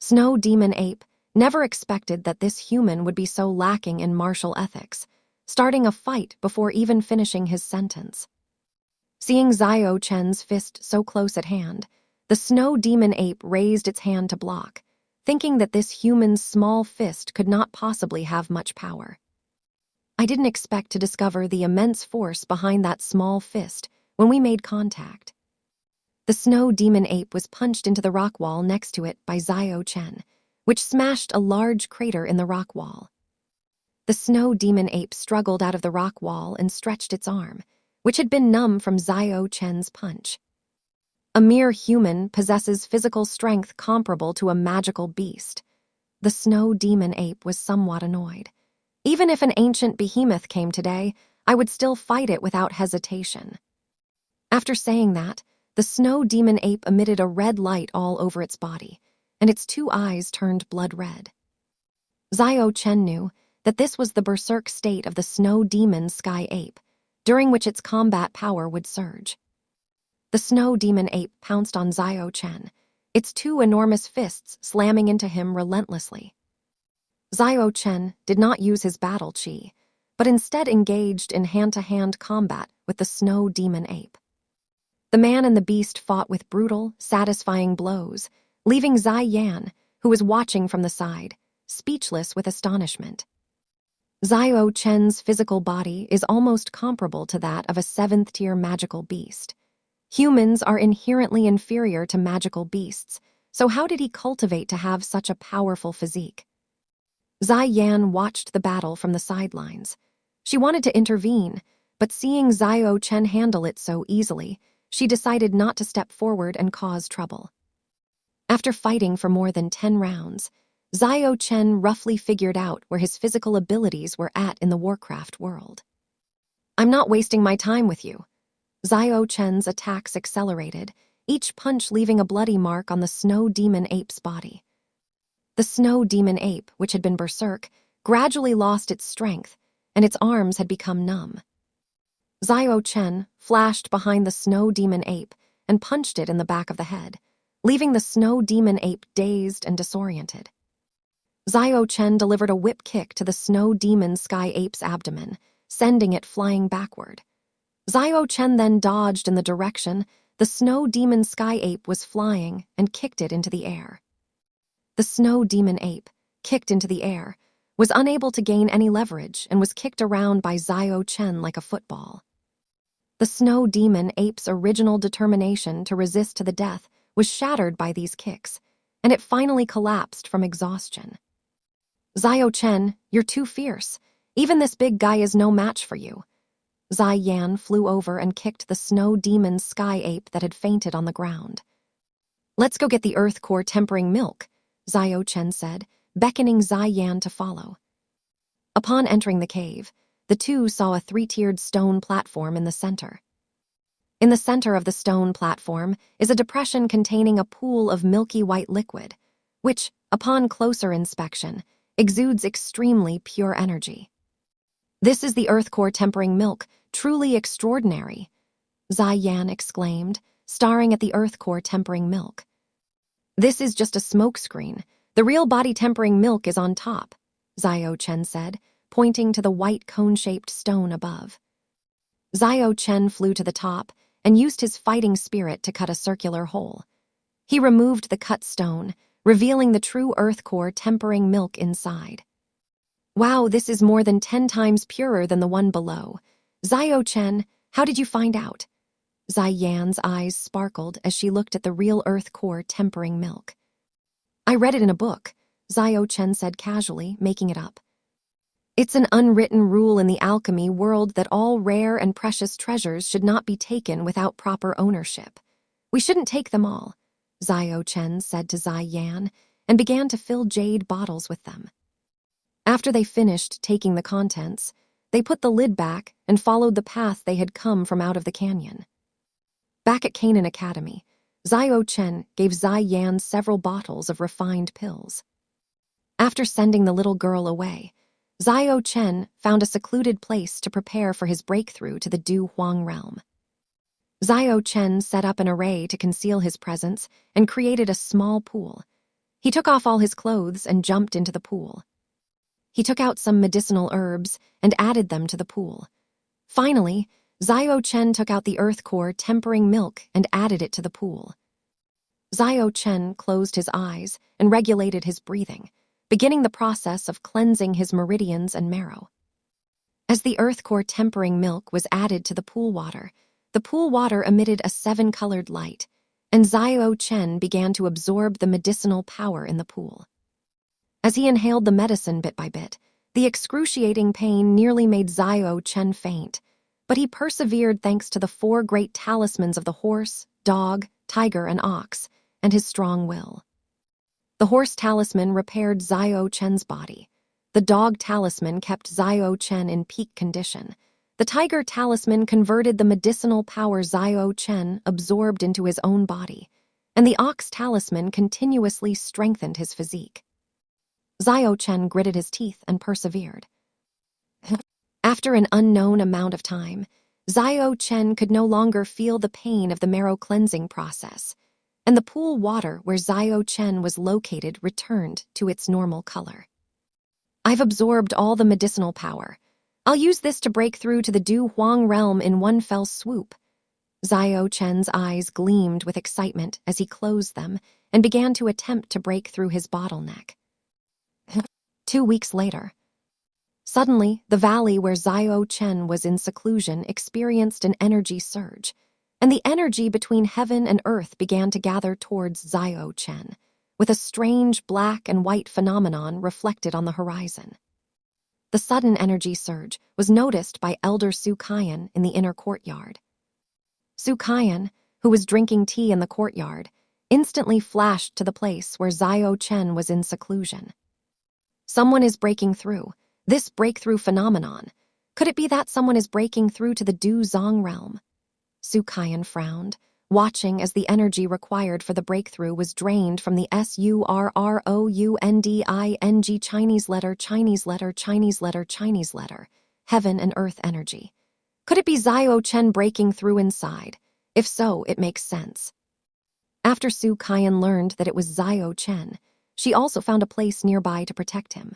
Snow Demon Ape never expected that this human would be so lacking in martial ethics, starting a fight before even finishing his sentence. Seeing Xiao Chen's fist so close at hand, the Snow Demon Ape raised its hand to block, thinking that this human's small fist could not possibly have much power. I didn't expect to discover the immense force behind that small fist when we made contact. The Snow Demon Ape was punched into the rock wall next to it by Xiao Chen, which smashed a large crater in the rock wall. The Snow Demon Ape struggled out of the rock wall and stretched its arm, which had been numb from Xiao Chen's punch. A mere human possesses physical strength comparable to a magical beast. The Snow Demon Ape was somewhat annoyed. Even if an ancient behemoth came today, I would still fight it without hesitation. After saying that, the Snow Demon Ape emitted a red light all over its body, and its two eyes turned blood red. Xiao Chen knew that this was the berserk state of the Snow Demon Sky Ape, during which its combat power would surge. The Snow Demon Ape pounced on Xiao Chen, its two enormous fists slamming into him relentlessly. Xiao Chen did not use his battle chi, but instead engaged in hand-to-hand combat with the Snow Demon Ape. The man and the beast fought with brutal, satisfying blows, leaving Zai Yan, who was watching from the side, speechless with astonishment. Xiao Chen's physical body is almost comparable to that of a 7th-tier magical beast. Humans are inherently inferior to magical beasts, so how did he cultivate to have such a powerful physique? Zai Yan watched the battle from the sidelines. She wanted to intervene, but seeing Xiao Chen handle it so easily, she decided not to step forward and cause trouble. After fighting for more than 10 rounds, Xiao Chen roughly figured out where his physical abilities were at in the Warcraft world. "I'm not wasting my time with you." Xiao Chen's attacks accelerated, each punch leaving a bloody mark on the Snow Demon Ape's body. The Snow Demon Ape, which had been berserk, gradually lost its strength, and its arms had become numb. Xiao Chen flashed behind the Snow Demon Ape and punched it in the back of the head, leaving the Snow Demon Ape dazed and disoriented. Xiao Chen delivered a whip kick to the Snow Demon Sky Ape's abdomen, sending it flying backward. Xiao Chen then dodged in the direction the Snow Demon Sky Ape was flying and kicked it into the air. The Snow Demon Ape, kicked into the air, was unable to gain any leverage and was kicked around by Xiao Chen like a football. The Snow Demon Ape's original determination to resist to the death was shattered by these kicks, and it finally collapsed from exhaustion. "Xiao Chen, you're too fierce. Even this big guy is no match for you." Zai Yan flew over and kicked the Snow Demon Sky Ape that had fainted on the ground. "Let's go get the Earth Core tempering milk," Xiao Chen said, beckoning Zai Yan to follow. Upon entering the cave, the two saw a 3-tiered stone platform in the center. In the center of the stone platform is a depression containing a pool of milky white liquid, which, upon closer inspection, exudes extremely pure energy. "This is the Earth Core tempering milk, truly extraordinary," Zai Yan exclaimed, staring at the Earth Core tempering milk. "This is just a smokescreen. The real body tempering milk is on top," Xiao Chen said, pointing to the white cone-shaped stone above. Xiao Chen flew to the top and used his fighting spirit to cut a circular hole. He removed the cut stone, revealing the true Earth Core tempering milk inside. "Wow, this is more than 10 times purer than the one below. Xiao Chen, how did you find out?" Zai Yan's eyes sparkled as she looked at the real Earth Core tempering milk. "I read it in a book," Xiao Chen said casually, making it up. "It's an unwritten rule in the alchemy world that all rare and precious treasures should not be taken without proper ownership. We shouldn't take them all," Xiao Chen said to Zai Yan, and began to fill jade bottles with them. After they finished taking the contents, they put the lid back and followed the path they had come from out of the canyon. Back at Canaan Academy, Xiao Chen gave Zai Yan several bottles of refined pills. After sending the little girl away, Xiao Chen found a secluded place to prepare for his breakthrough to the Du Huang realm. Xiao Chen set up an array to conceal his presence and created a small pool. He took off all his clothes and jumped into the pool. He took out some medicinal herbs and added them to the pool. Finally, Zhao Chen took out the earth core tempering milk and added it to the pool. Zhao Chen closed his eyes and regulated his breathing, beginning the process of cleansing his meridians and marrow. As the earth core tempering milk was added to the pool water emitted a 7-colored light, and Zhao Chen began to absorb the medicinal power in the pool. As he inhaled the medicine bit by bit, the excruciating pain nearly made Zhao Chen faint, but he persevered thanks to the 4 great talismans of the horse, dog, tiger, and ox, and his strong will. The horse talisman repaired Zhao Chen's body. The dog talisman kept Zhao Chen in peak condition. The tiger talisman converted the medicinal power Zhao Chen absorbed into his own body, and the ox talisman continuously strengthened his physique. Zhao Chen gritted his teeth and persevered. After an unknown amount of time, Zhao Chen could no longer feel the pain of the marrow cleansing process, and the pool water where Zhao Chen was located returned to its normal color. I've absorbed all the medicinal power. I'll use this to break through to the Du Huang realm in one fell swoop. Zhao Chen's eyes gleamed with excitement as he closed them and began to attempt to break through his bottleneck. 2 weeks later, suddenly, the valley where Zhao Chen was in seclusion experienced an energy surge, and the energy between heaven and earth began to gather towards Zhao Chen, with a strange black and white phenomenon reflected on the horizon. The sudden energy surge was noticed by Elder Su Kaiyan in the inner courtyard. Su Kaiyan, who was drinking tea in the courtyard, instantly flashed to the place where Zhao Chen was in seclusion. Someone is breaking through. This breakthrough phenomenon. Could it be that someone is breaking through to the Du Zong realm? Su Kaiyan frowned, watching as the energy required for the breakthrough was drained from the SURROUNDING Chinese letter, heaven and earth energy. Could it be Zhao Chen breaking through inside? If so, it makes sense. After Su Kaiyan learned that it was Zhao Chen, she also found a place nearby to protect him.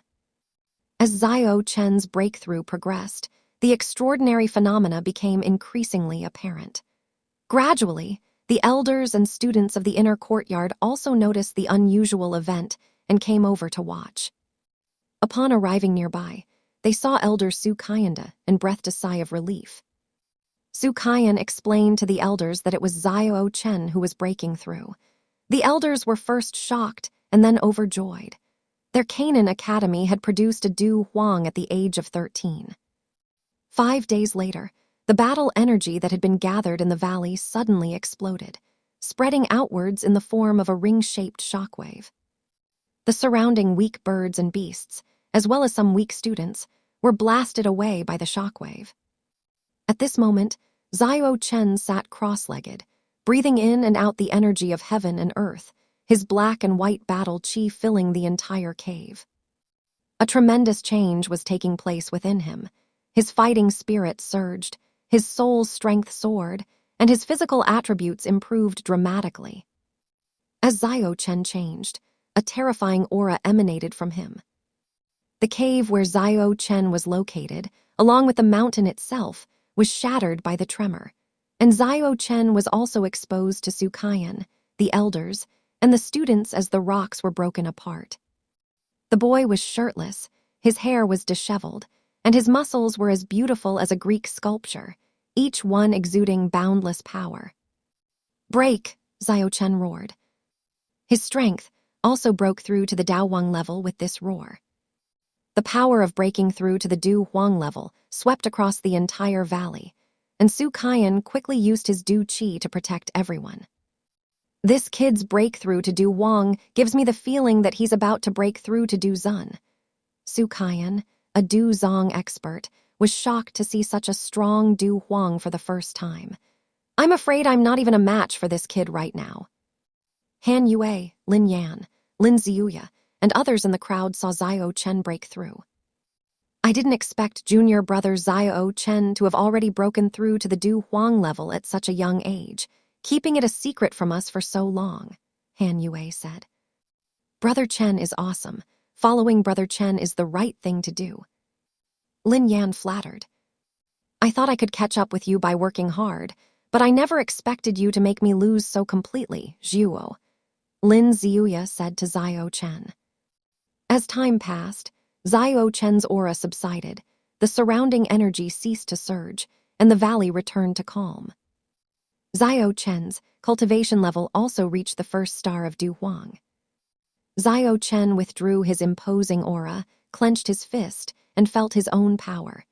As Zhao Chen's breakthrough progressed, the extraordinary phenomena became increasingly apparent. Gradually, the elders and students of the inner courtyard also noticed the unusual event and came over to watch. Upon arriving nearby, they saw Elder Su Kaiyan and breathed a sigh of relief. Su Kaiyan explained to the elders that it was Zhao Chen who was breaking through. The elders were first shocked and then overjoyed. Their Canaan Academy had produced a Du Huang at the age of 13. 5 days later, the battle energy that had been gathered in the valley suddenly exploded, spreading outwards in the form of a ring-shaped shockwave. The surrounding weak birds and beasts, as well as some weak students, were blasted away by the shockwave. At this moment, Zhao Chen sat cross-legged, breathing in and out the energy of heaven and earth, his black and white battle chi filling the entire cave. A tremendous change was taking place within him. His fighting spirit surged, his soul's strength soared, and his physical attributes improved dramatically. As Zhao Chen changed, a terrifying aura emanated from him. The cave where Zhao Chen was located, along with the mountain itself, was shattered by the tremor, and Zhao Chen was also exposed to Su Kaiyan, the elders, and the students as the rocks were broken apart. The boy was shirtless, his hair was disheveled, and his muscles were as beautiful as a Greek sculpture, each one exuding boundless power. "Break!" Zhao Chen roared. His strength also broke through to the Daowang level with this roar. The power of breaking through to the Du Huang level swept across the entire valley, and Su Kaiyan quickly used his Du Qi to protect everyone. This kid's breakthrough to Du Huang gives me the feeling that he's about to break through to Du Zun. Su Kaiyan, a Du Zong expert, was shocked to see such a strong Du Huang for the first time. "I'm afraid I'm not even a match for this kid right now." Han Yue, Lin Yan, Lin Ziuya, and others in the crowd saw Zhao Chen break through. "I didn't expect junior brother Zhao Chen to have already broken through to the Du Huang level at such a young age, keeping it a secret from us for so long," Han Yue said. Brother Chen is awesome. Following Brother Chen is the right thing to do. Lin Yan flattered. I thought I could catch up with you by working hard, but I never expected you to make me lose so completely, Zhuo. Lin Ziuya said to Zhao Chen. As time passed, Zhao Chen's aura subsided, the surrounding energy ceased to surge, and the valley returned to calm. Zhao Chen's cultivation level also reached the first star of Du Huang. Zhao Chen withdrew his imposing aura, clenched his fist, and felt his own power.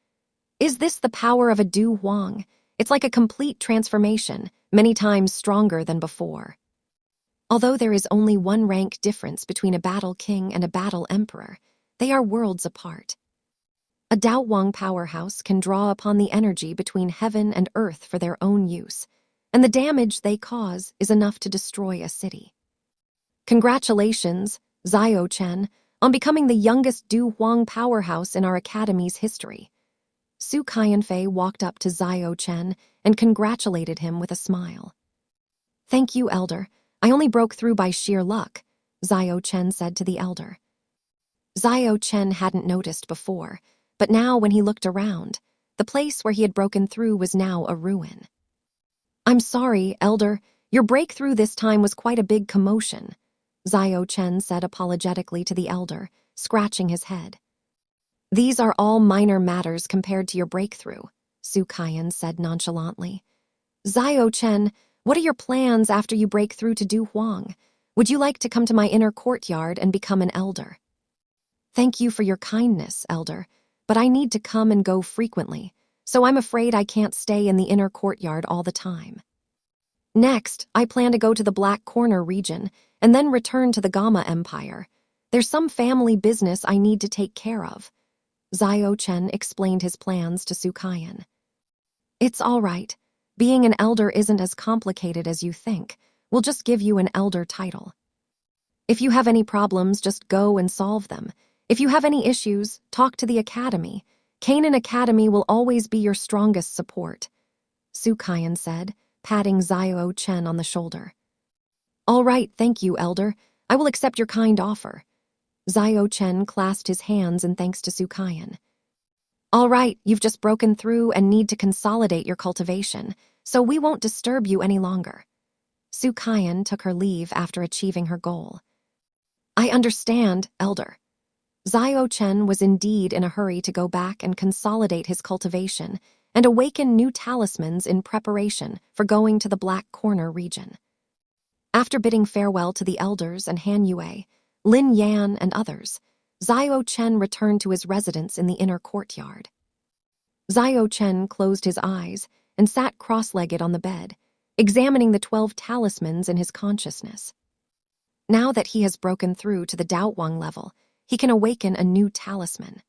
Is this the power of a Du Huang? It's like a complete transformation, many times stronger than before. Although there is only one rank difference between a battle king and a battle emperor, they are worlds apart. A Dao Huang powerhouse can draw upon the energy between heaven and earth for their own use, and the damage they cause is enough to destroy a city. Congratulations, Zhao Chen, on becoming the youngest Du Huang powerhouse in our academy's history. Su Qianfei walked up to Zhao Chen and congratulated him with a smile. Thank you, Elder. I only broke through by sheer luck, Zhao Chen said to the elder. Zhao Chen hadn't noticed before, but now when he looked around, the place where he had broken through was now a ruin. I'm sorry, Elder. Your breakthrough this time was quite a big commotion, Zhao Chen said apologetically to the elder, scratching his head. These are all minor matters compared to your breakthrough, Su Qian said nonchalantly. Zhao Chen, what are your plans after you break through to Du Huang? Would you like to come to my inner courtyard and become an elder? Thank you for your kindness, Elder, but I need to come and go frequently, so I'm afraid I can't stay in the inner courtyard all the time. Next, I plan to go to the Black Corner region and then return to the Gamma Empire. There's some family business I need to take care of. Zhao Chen explained his plans to Su Qian. It's all right. Being an elder isn't as complicated as you think. We'll just give you an elder title. If you have any problems, just go and solve them. If you have any issues, talk to the academy. Canaan Academy will always be your strongest support, Su Qian said, patting Zhao Chen on the shoulder. All right, thank you, Elder. I will accept your kind offer. Zhao Chen clasped his hands in thanks to Su Qian. All right, you've just broken through and need to consolidate your cultivation, so we won't disturb you any longer. Su Qian took her leave after achieving her goal. I understand, Elder. Zhao Chen was indeed in a hurry to go back and consolidate his cultivation and awaken new talismans in preparation for going to the Black Corner region. After bidding farewell to the elders and Han Yue, Lin Yan and others, Zhao Chen returned to his residence in the inner courtyard. Zhao Chen closed his eyes and sat cross-legged on the bed, examining the 12 talismans in his consciousness. Now that he has broken through to the Dao Huang level, he can awaken a new talisman.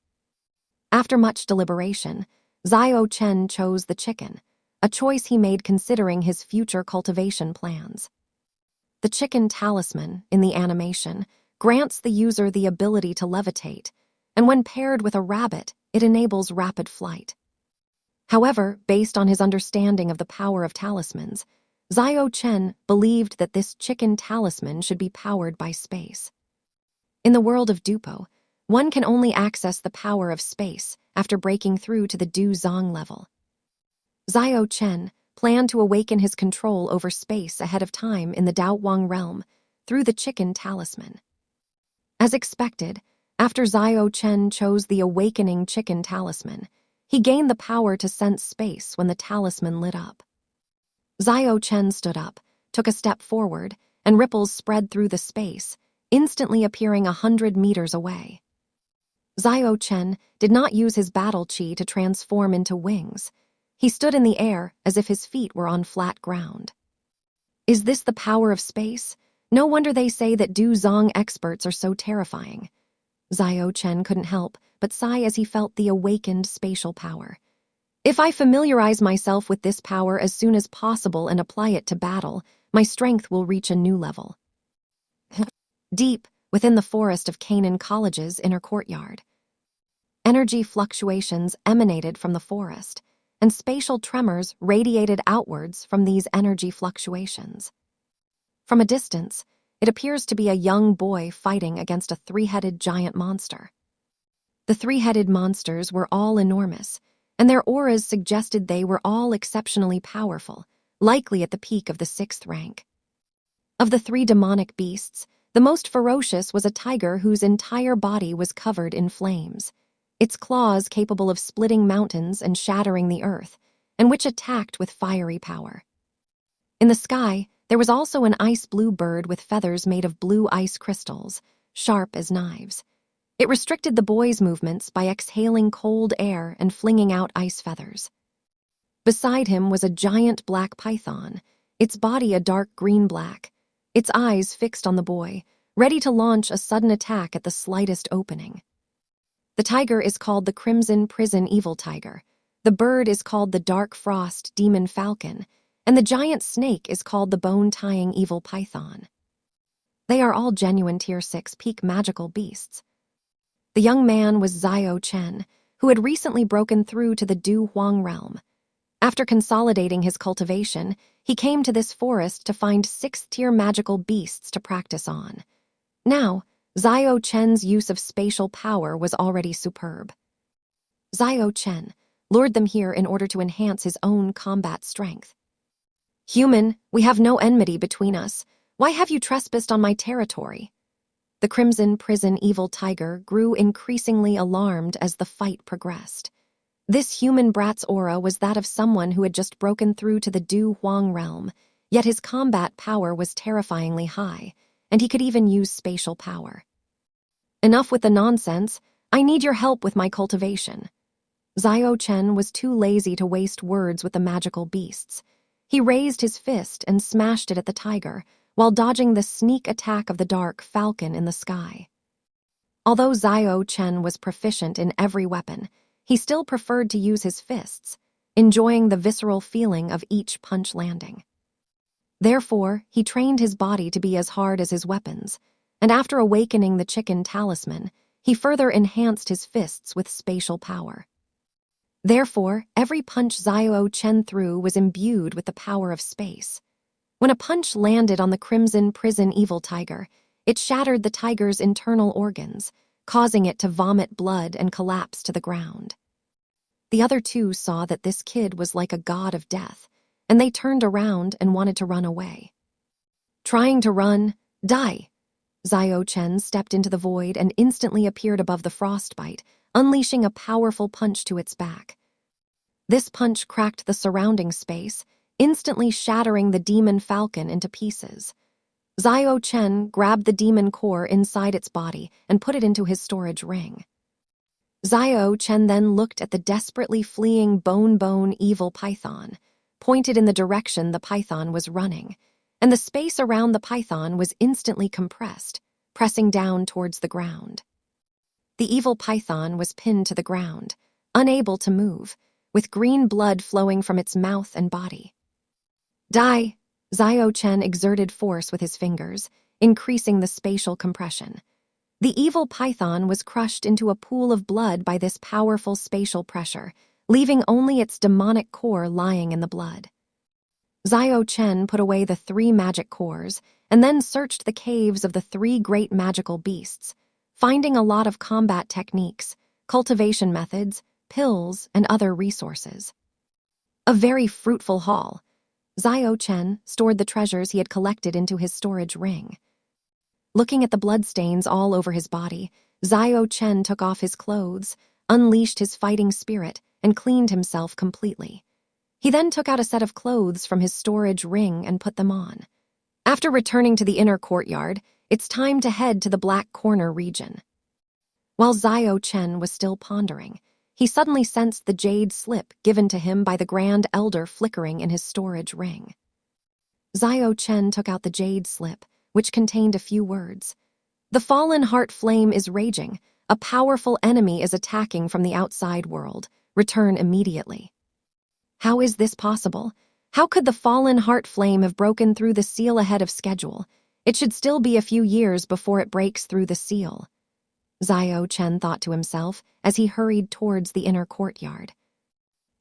After much deliberation, Zhao Chen chose the chicken, a choice he made considering his future cultivation plans. The chicken talisman, in the animation, grants the user the ability to levitate, and when paired with a rabbit, it enables rapid flight. However, based on his understanding of the power of talismans, Zhao Chen believed that this chicken talisman should be powered by space. In the world of Dupo, one can only access the power of space after breaking through to the Du Zong level. Zhao Chen planned to awaken his control over space ahead of time in the Dao Huang realm through the chicken talisman. As expected, after Zhao Chen chose the awakening chicken talisman, he gained the power to sense space when the talisman lit up. Zhao Chen stood up, took a step forward, and ripples spread through the space, instantly appearing 100 meters away. Zhao Chen did not use his battle chi to transform into wings. He stood in the air as if his feet were on flat ground. Is this the power of space? No wonder they say that Du Zong experts are so terrifying. Zhao Chen couldn't help but sigh as he felt the awakened spatial power. If I familiarize myself with this power as soon as possible and apply it to battle, my strength will reach a new level. Deep within the forest of Canaan College's inner courtyard, energy fluctuations emanated from the forest, and spatial tremors radiated outwards from these energy fluctuations. From a distance, It appears to be a young boy fighting against a three-headed giant monster. The three-headed monsters were all enormous, and their auras suggested they were all exceptionally powerful, likely at the peak of the 6th rank. Of the 3 demonic beasts, the most ferocious was a tiger whose entire body was covered in flames, its claws capable of splitting mountains and shattering the earth, and which attacked with fiery power. In the sky, there was also an ice-blue bird with feathers made of blue ice crystals, sharp as knives. It restricted the boy's movements by exhaling cold air and flinging out ice feathers. Beside him was a giant black python, its body a dark green-black, its eyes fixed on the boy, ready to launch a sudden attack at the slightest opening. The tiger is called the Crimson Prison Evil Tiger, the bird is called the Dark Frost Demon Falcon, and the giant snake is called the Bone-Tying Evil Python. They are all genuine Tier 6 peak magical beasts. The young man was Xiao Chen, who had recently broken through to the Du Huang realm. After consolidating his cultivation, he came to this forest to find 6th-tier magical beasts to practice on. Now, Xiao Chen's use of spatial power was already superb. Xiao Chen lured them here in order to enhance his own combat strength. "Human, we have no enmity between us. Why have you trespassed on my territory?" The Crimson Prison Evil Tiger grew increasingly alarmed as the fight progressed. This human brat's aura was that of someone who had just broken through to the Du Huang realm, yet his combat power was terrifyingly high, and he could even use spatial power. "Enough with the nonsense. I need your help with my cultivation." Xiao Chen was too lazy to waste words with the magical beasts. He raised his fist and smashed it at the tiger, while dodging the sneak attack of the dark falcon in the sky. Although Xiao Chen was proficient in every weapon, he still preferred to use his fists, enjoying the visceral feeling of each punch landing. Therefore, he trained his body to be as hard as his weapons, and after awakening the chicken talisman, he further enhanced his fists with spatial power. Therefore, every punch Xiao Chen threw was imbued with the power of space. When a punch landed on the Crimson Prison Evil Tiger, it shattered the tiger's internal organs, causing it to vomit blood and collapse to the ground. The other 2 saw that this kid was like a god of death, and they turned around and wanted to run away. Trying to run, die. Xiao Chen stepped into the void and instantly appeared above the frostbite, unleashing a powerful punch to its back. This punch cracked the surrounding space, instantly shattering the demon falcon into pieces. Xiao Chen grabbed the demon core inside its body and put it into his storage ring. Xiao Chen then looked at the desperately fleeing bone evil python, pointed in the direction the python was running, and the space around the python was instantly compressed, pressing down towards the ground. The evil python was pinned to the ground, unable to move, with green blood flowing from its mouth and body. "Die!" Xiao Chen exerted force with his fingers, increasing the spatial compression. The evil python was crushed into a pool of blood by this powerful spatial pressure, leaving only its demonic core lying in the blood. Xiao Chen put away the 3 magic cores and then searched the caves of the 3 great magical beasts, finding a lot of combat techniques, cultivation methods, pills, and other resources. A very fruitful haul. Xiao Chen stored the treasures he had collected into his storage ring. Looking at the bloodstains all over his body, Xiao Chen took off his clothes, unleashed his fighting spirit, and cleaned himself completely. He then took out a set of clothes from his storage ring and put them on. After returning to the inner courtyard, it's time to head to the Black Corner region. While Xiao Chen was still pondering, he suddenly sensed the jade slip given to him by the Grand Elder flickering in his storage ring. Xiao Chen took out the jade slip, which contained a few words. "The fallen heart flame is raging. A powerful enemy is attacking from the outside world. Return immediately." How is this possible? How could the fallen heart flame have broken through the seal ahead of schedule? It should still be a few years before it breaks through the seal. Xiao Chen thought to himself as he hurried towards the inner courtyard.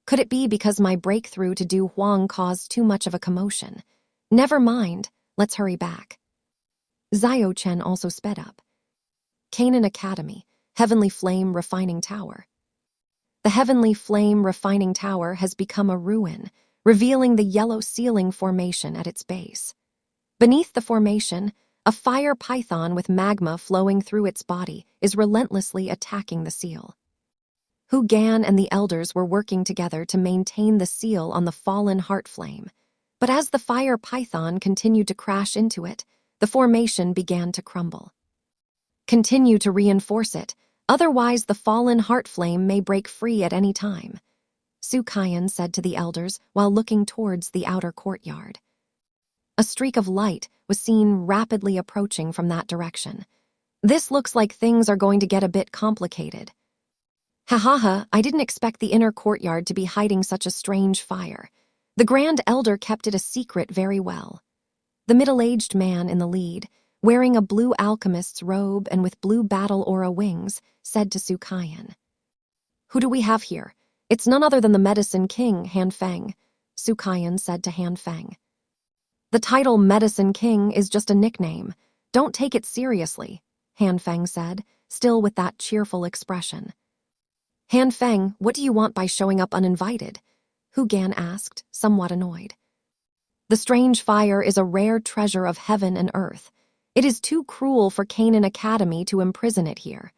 Could it be because my breakthrough to Du Huang caused too much of a commotion? Never mind, let's hurry back. Zio Chen also sped up. Canaan Academy, Heavenly Flame Refining Tower. The Heavenly Flame Refining Tower has become a ruin, revealing the yellow ceiling formation at its base. Beneath the formation, a fire python with magma flowing through its body is relentlessly attacking the seal. Hu Gan and the elders were working together to maintain the seal on the fallen heart flame. But as the fire python continued to crash into it, the formation began to crumble. Continue to reinforce it, otherwise the fallen heart flame may break free at any time, Su Kaiyan said to the elders while looking towards the outer courtyard. A streak of light was seen rapidly approaching from that direction. This looks like things are going to get a bit complicated. Ha, I didn't expect the inner courtyard to be hiding such a strange fire. The Grand Elder kept it a secret very well. The middle-aged man in the lead, wearing a blue alchemist's robe and with blue battle aura wings, said to Su Kaiyan. Who do we have here? It's none other than the Medicine King, Han Feng, Su Kaiyan said to Han Feng. The title Medicine King is just a nickname. Don't take it seriously, Han Feng said, still with that cheerful expression. Han Feng, what do you want by showing up uninvited? Hu Gan asked, somewhat annoyed. The strange fire is a rare treasure of heaven and earth. It is too cruel for Canaan Academy to imprison it here.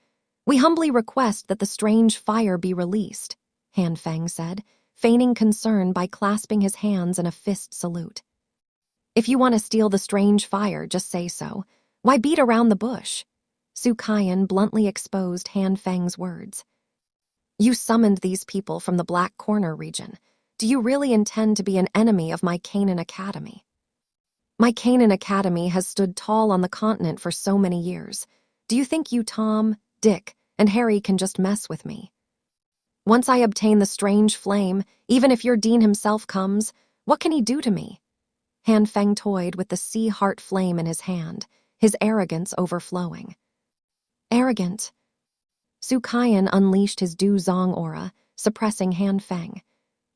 We humbly request that the strange fire be released, Han Feng said, feigning concern by clasping his hands in a fist salute. If you want to steal the strange fire, just say so. Why beat around the bush? Su Kaiyan bluntly exposed Han Feng's words. You summoned these people from the Black Corner region. Do you really intend to be an enemy of my Canaan Academy? My Canaan Academy has stood tall on the continent for so many years. Do you think you, Tom, Dick, and Harry can just mess with me? Once I obtain the strange flame, even if your dean himself comes, what can he do to me? Han Feng toyed with the sea heart flame in his hand, his arrogance overflowing. Arrogant? Su Kaiyan unleashed his Du Zong aura, suppressing Han Feng.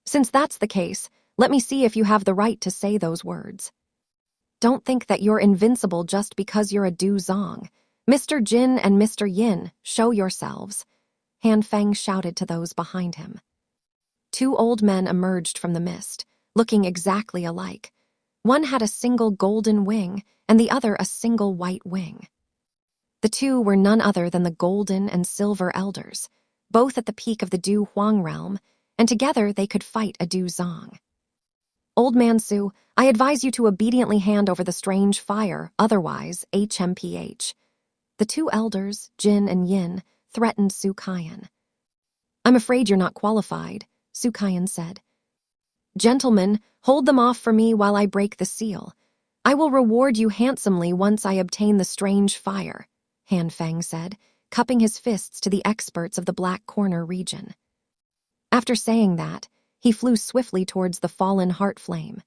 Since that's the case, let me see if you have the right to say those words. Don't think that you're invincible just because you're a Du Zong. Mr. Jin and Mr. Yin, show yourselves, Han Feng shouted to those behind him. Two old men emerged from the mist, looking exactly alike. One had a single golden wing, and the other a single white wing. The two were none other than the golden and silver elders, both at the peak of the Du Huang realm, and together they could fight a Du Zong. Old Man Su, I advise you to obediently hand over the strange fire, otherwise HMPH. The two elders, Jin and Yin, threatened Su Kaiyan. I'm afraid you're not qualified, Su Kaiyan said. Gentlemen, hold them off for me while I break the seal. I will reward you handsomely once I obtain the strange fire, Han Feng said, cupping his fists to the experts of the Black Corner region. After saying that, he flew swiftly towards the fallen heart flame.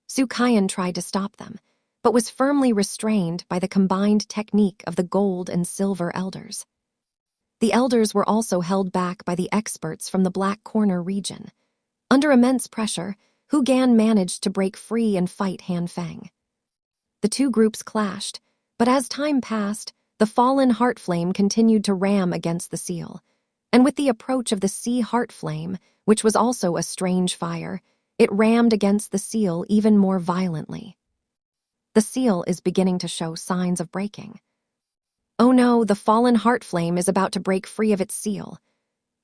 Su Kaiyan tried to stop them, but was firmly restrained by the combined technique of the gold and silver elders. The elders were also held back by the experts from the Black Corner region. Under immense pressure, Hu Gan managed to break free and fight Han Feng. The two groups clashed, but as time passed, the fallen heart flame continued to ram against the seal, and with the approach of the sea heart flame, which was also a strange fire, it rammed against the seal even more violently. The seal is beginning to show signs of breaking. Oh no, the fallen heart flame is about to break free of its seal.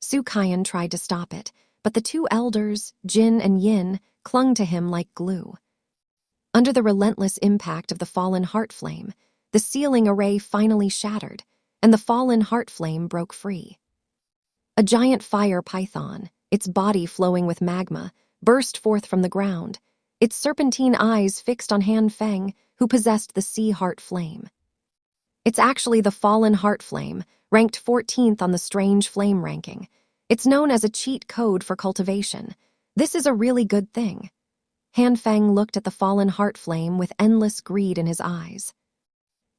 Su Kaiyan tried to stop it, but the two elders, Jin and Yin, clung to him like glue. Under the relentless impact of the fallen heart flame, the sealing array finally shattered, and the fallen heart flame broke free. A giant fire python, its body flowing with magma, burst forth from the ground, its serpentine eyes fixed on Han Feng, who possessed the sea heart flame. It's actually the fallen heart flame, ranked 14th on the strange flame ranking. It's known as a cheat code for cultivation. This is a really good thing. Han Feng looked at the fallen heart flame with endless greed in his eyes.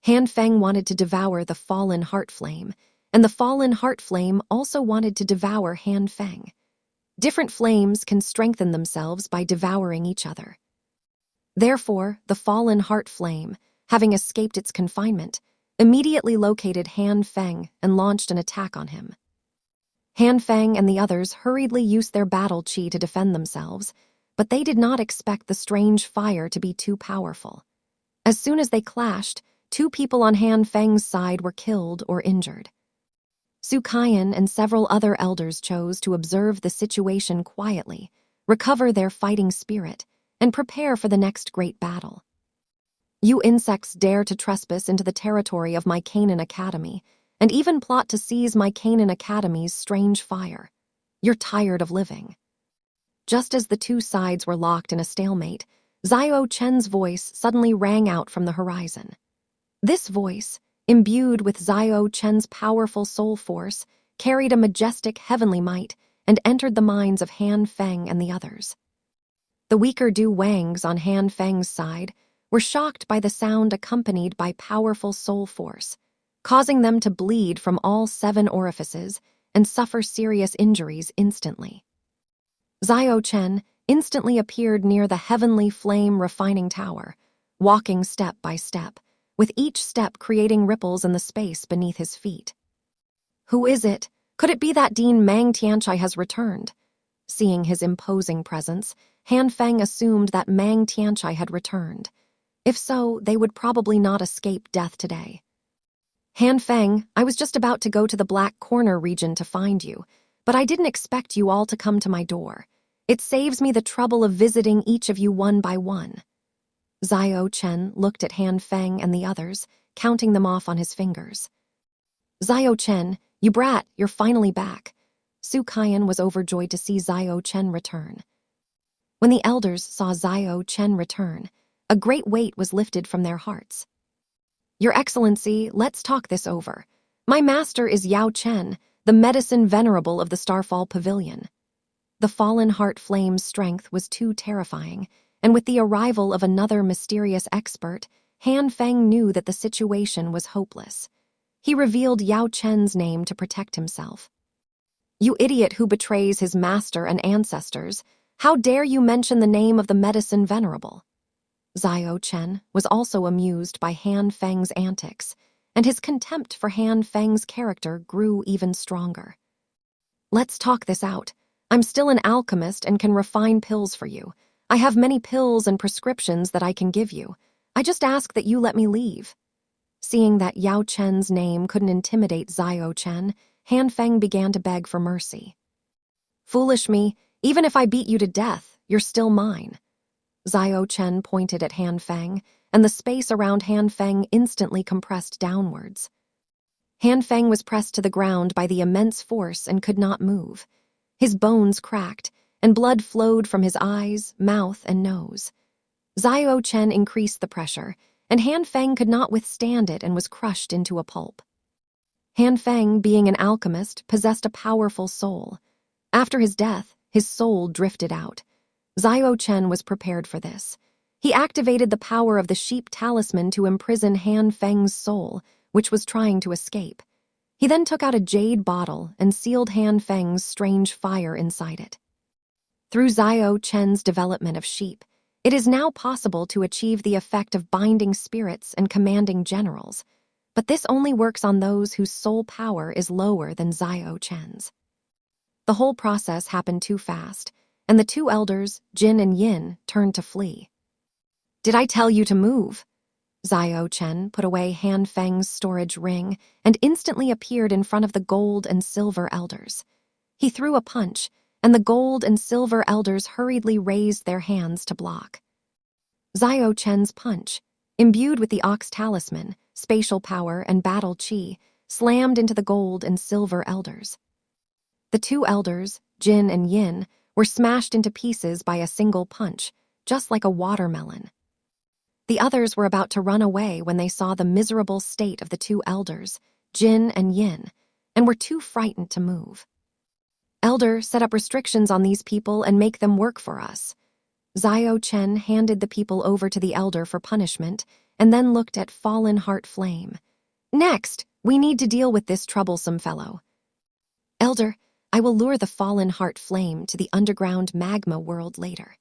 Han Feng wanted to devour the fallen heart flame, and the fallen heart flame also wanted to devour Han Feng. Different flames can strengthen themselves by devouring each other. Therefore, the fallen heart flame, having escaped its confinement, immediately located Han Feng and launched an attack on him. Han Feng and the others hurriedly used their battle chi to defend themselves, but they did not expect the strange fire to be too powerful. As soon as they clashed, 2 people on Han Feng's side were killed or injured. Su Kaiyan and several other elders chose to observe the situation quietly, recover their fighting spirit, and prepare for the next great battle. You insects dare to trespass into the territory of my Canaan Academy, and even plot to seize my Canaan Academy's strange fire. You're tired of living. Just as the 2 sides were locked in a stalemate, Xiao Chen's voice suddenly rang out from the horizon. This voice, imbued with Xiao Chen's powerful soul force, carried a majestic heavenly might and entered the minds of Han Feng and the others. The weaker Du Wangs on Han Feng's side were shocked by the sound accompanied by powerful soul force, causing them to bleed from all 7 orifices and suffer serious injuries instantly. Xiao Chen instantly appeared near the heavenly flame refining tower, walking step by step, with each step creating ripples in the space beneath his feet. Who is it? Could it be that Dean Mang Tianchai has returned? Seeing his imposing presence, Han Feng assumed that Mang Tianchai had returned. If so, they would probably not escape death today. Han Feng, I was just about to go to the Black Corner region to find you, but I didn't expect you all to come to my door. It saves me the trouble of visiting each of you one by one. Xiao Chen looked at Han Feng and the others, counting them off on his fingers. Xiao Chen, you brat, you're finally back. Su Kaiyan was overjoyed to see Xiao Chen return. When the elders saw Xiao Chen return, a great weight was lifted from their hearts. Your Excellency, let's talk this over. My master is Yao Chen, the medicine venerable of the Starfall Pavilion. The fallen heart flame's strength was too terrifying, and with the arrival of another mysterious expert, Han Feng knew that the situation was hopeless. He revealed Yao Chen's name to protect himself. You idiot who betrays his master and ancestors, how dare you mention the name of the medicine venerable? Xiao Chen was also amused by Han Feng's antics, and his contempt for Han Feng's character grew even stronger. Let's talk this out. I'm still an alchemist and can refine pills for you. I have many pills and prescriptions that I can give you. I just ask that you let me leave. Seeing that Yao Chen's name couldn't intimidate Xiao Chen, Han Feng began to beg for mercy. Foolish me, even if I beat you to death, you're still mine. Xiao Chen pointed at Han Feng, and the space around Han Feng instantly compressed downwards. Han Feng was pressed to the ground by the immense force and could not move. His bones cracked, and blood flowed from his eyes, mouth, and nose. Xiao Chen increased the pressure, and Han Feng could not withstand it and was crushed into a pulp. Han Feng, being an alchemist, possessed a powerful soul. After his death, his soul drifted out. Xiao Chen was prepared for this. He activated the power of the sheep talisman to imprison Han Feng's soul, which was trying to escape. He then took out a jade bottle and sealed Han Feng's strange fire inside it. Through Xiao Chen's development of sheep, it is now possible to achieve the effect of binding spirits and commanding generals, but this only works on those whose soul power is lower than Xiao Chen's. The whole process happened too fast, and the 2 elders, Jin and Yin, turned to flee. Did I tell you to move? Xiao Chen put away Han Feng's storage ring and instantly appeared in front of the gold and silver elders. He threw a punch, and the gold and silver elders hurriedly raised their hands to block. Xiao Chen's punch, imbued with the Ox Talisman, spatial power, and battle chi, slammed into the gold and silver elders. The 2 elders, Jin and Yin, were smashed into pieces by a single punch, just like a watermelon. The others were about to run away when they saw the miserable state of the 2 elders, Jin and Yin, and were too frightened to move. Elder, set up restrictions on these people and make them work for us. Xiao Chen handed the people over to the elder for punishment and then looked at Fallen Heart Flame. Next, we need to deal with this troublesome fellow. Elder, I will lure the Fallen Heart Flame to the underground magma world later.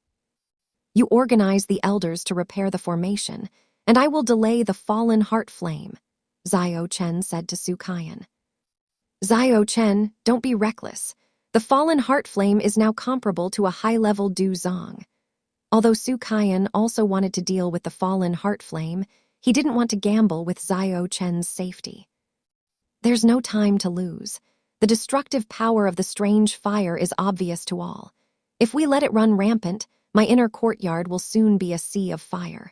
You organize the elders to repair the formation, and I will delay the fallen heart flame, Xiao Chen said to Su Kaiyan. Xiao Chen, don't be reckless. The fallen heart flame is now comparable to a high-level Du Zong. Although Su Kaiyan also wanted to deal with the fallen heart flame, he didn't want to gamble with Xiao Chen's safety. There's no time to lose. The destructive power of the strange fire is obvious to all. If we let it run rampant, my inner courtyard will soon be a sea of fire.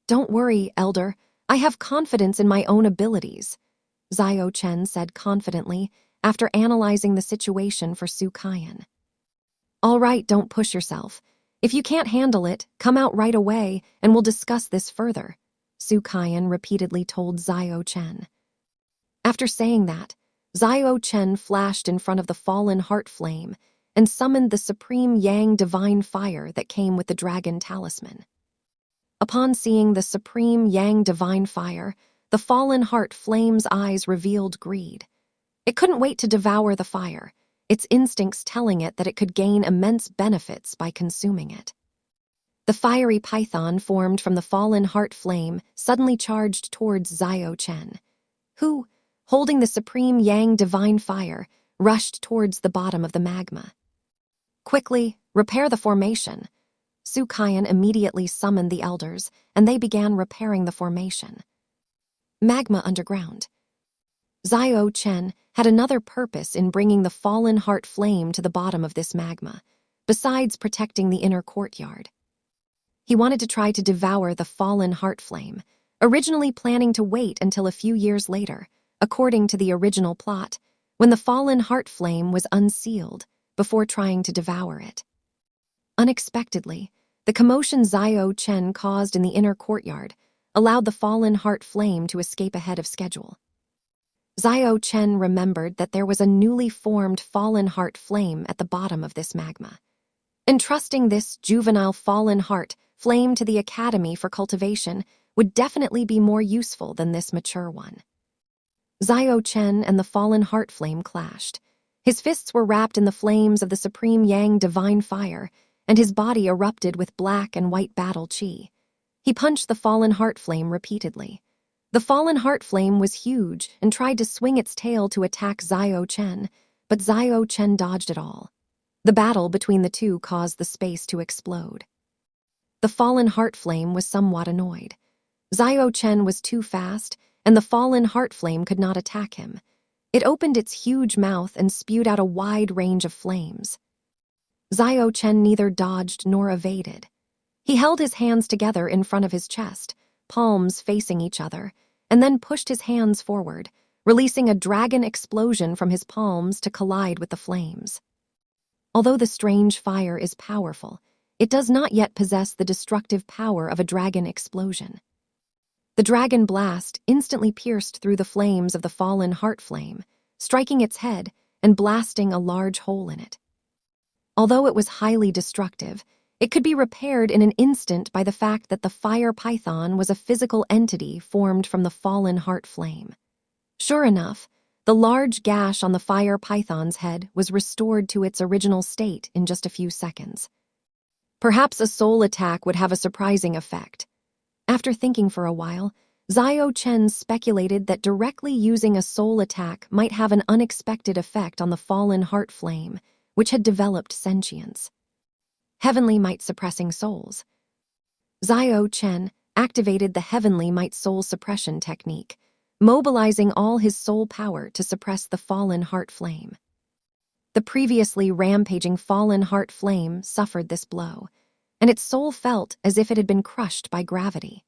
Don't worry, Elder. I have confidence in my own abilities, Xiao Chen said confidently after analyzing the situation for Su Kaiyan. All right, don't push yourself. If you can't handle it, come out right away and we'll discuss this further, Su Kaiyan repeatedly told Xiao Chen. After saying that, Xiao Chen flashed in front of the fallen heart flame and summoned the supreme Yang divine fire that came with the dragon talisman. Upon seeing the supreme Yang divine fire, the fallen heart flame's eyes revealed greed. It couldn't wait to devour the fire, its instincts telling it that it could gain immense benefits by consuming it. The fiery python formed from the fallen heart flame suddenly charged towards Xiao Chen, who, holding the supreme Yang divine fire, rushed towards the bottom of the magma. Quickly, repair the formation. Su Kaiyan immediately summoned the elders, and they began repairing the formation. Magma underground. Xiao Chen had another purpose in bringing the fallen heart flame to the bottom of this magma, besides protecting the inner courtyard. He wanted to try to devour the fallen heart flame, originally planning to wait until a few years later, according to the original plot, when the fallen heart flame was unsealed, before trying to devour it. Unexpectedly, the commotion Xiao Chen caused in the inner courtyard allowed the fallen heart flame to escape ahead of schedule. Xiao Chen remembered that there was a newly formed fallen heart flame at the bottom of this magma. Entrusting this juvenile fallen heart flame to the Academy for cultivation would definitely be more useful than this mature one. Xiao Chen and the fallen heart flame clashed. His fists were wrapped in the flames of the supreme Yang divine fire, and his body erupted with black and white battle chi. He punched the fallen heart flame repeatedly. The fallen heart flame was huge and tried to swing its tail to attack Xiao Chen, but Xiao Chen dodged it all. The battle between the two caused the space to explode. The fallen heart flame was somewhat annoyed. Xiao Chen was too fast, and the fallen heart flame could not attack him. It opened its huge mouth and spewed out a wide range of flames. Xiao Chen neither dodged nor evaded. He held his hands together in front of his chest, palms facing each other, and then pushed his hands forward, releasing a dragon explosion from his palms to collide with the flames. Although the strange fire is powerful, it does not yet possess the destructive power of a dragon explosion. The dragon blast instantly pierced through the flames of the fallen heart flame, striking its head and blasting a large hole in it. Although it was highly destructive, it could be repaired in an instant by the fact that the fire python was a physical entity formed from the fallen heart flame. Sure enough, the large gash on the fire python's head was restored to its original state in just a few seconds. Perhaps a soul attack would have a surprising effect. After thinking for a while, Xiao Chen speculated that directly using a soul attack might have an unexpected effect on the fallen heart flame, which had developed sentience. Heavenly Might suppressing souls. Xiao Chen activated the Heavenly Might soul suppression technique, mobilizing all his soul power to suppress the fallen heart flame. The previously rampaging fallen heart flame suffered this blow, and its soul felt as if it had been crushed by gravity.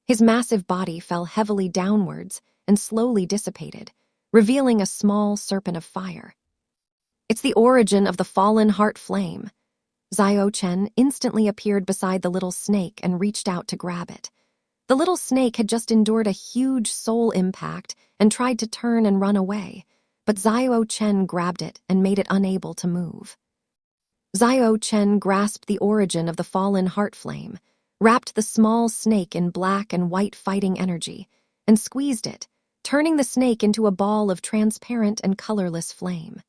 His massive body fell heavily downwards and slowly dissipated, revealing a small serpent of fire. It's the origin of the fallen heart flame. Xiao Chen instantly appeared beside the little snake and reached out to grab it. The little snake had just endured a huge soul impact and tried to turn and run away, but Xiao Chen grabbed it and made it unable to move. Xiao Chen grasped the origin of the fallen heart flame, wrapped the small snake in black and white fighting energy, and squeezed it, turning the snake into a ball of transparent and colorless flame.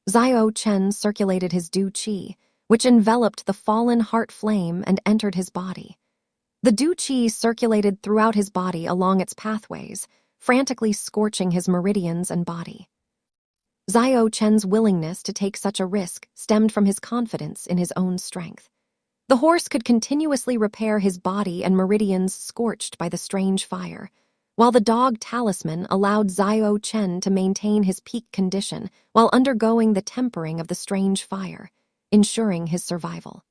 Xiao Chen circulated his Du Qi, which enveloped the fallen heart flame and entered his body. The Du Qi circulated throughout his body along its pathways, frantically scorching his meridians and body. Xiao Chen's willingness to take such a risk stemmed from his confidence in his own strength. The horse could continuously repair his body and meridians scorched by the strange fire, while the dog talisman allowed Xiao Chen to maintain his peak condition while undergoing the tempering of the strange fire, ensuring his survival.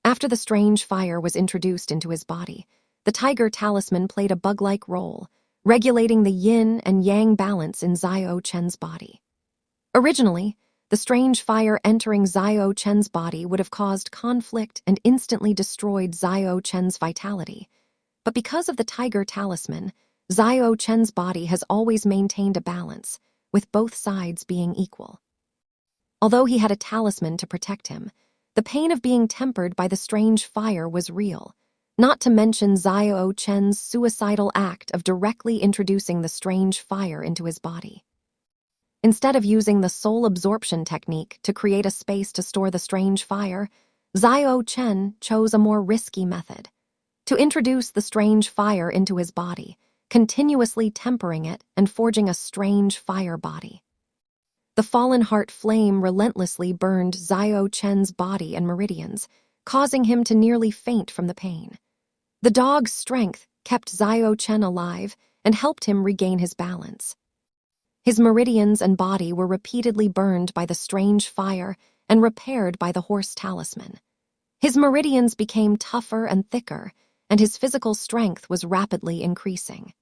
After the strange fire was introduced into his body, the tiger talisman played a bug-like role, regulating the yin and yang balance in Xiao Chen's body. Originally, the strange fire entering Xiao Chen's body would have caused conflict and instantly destroyed Xiao Chen's vitality. But because of the tiger talisman, Xiao Chen's body has always maintained a balance, with both sides being equal. Although he had a talisman to protect him, the pain of being tempered by the strange fire was real, not to mention Xiao Chen's suicidal act of directly introducing the strange fire into his body. Instead of using the soul absorption technique to create a space to store the strange fire, Xiao Chen chose a more risky method: to introduce the strange fire into his body, continuously tempering it and forging a strange fire body. The fallen heart flame relentlessly burned Xiao Chen's body and meridians, causing him to nearly faint from the pain. The dog's strength kept Xiao Chen alive and helped him regain his balance. His meridians and body were repeatedly burned by the strange fire and repaired by the horse talisman. His meridians became tougher and thicker, and his physical strength was rapidly increasing.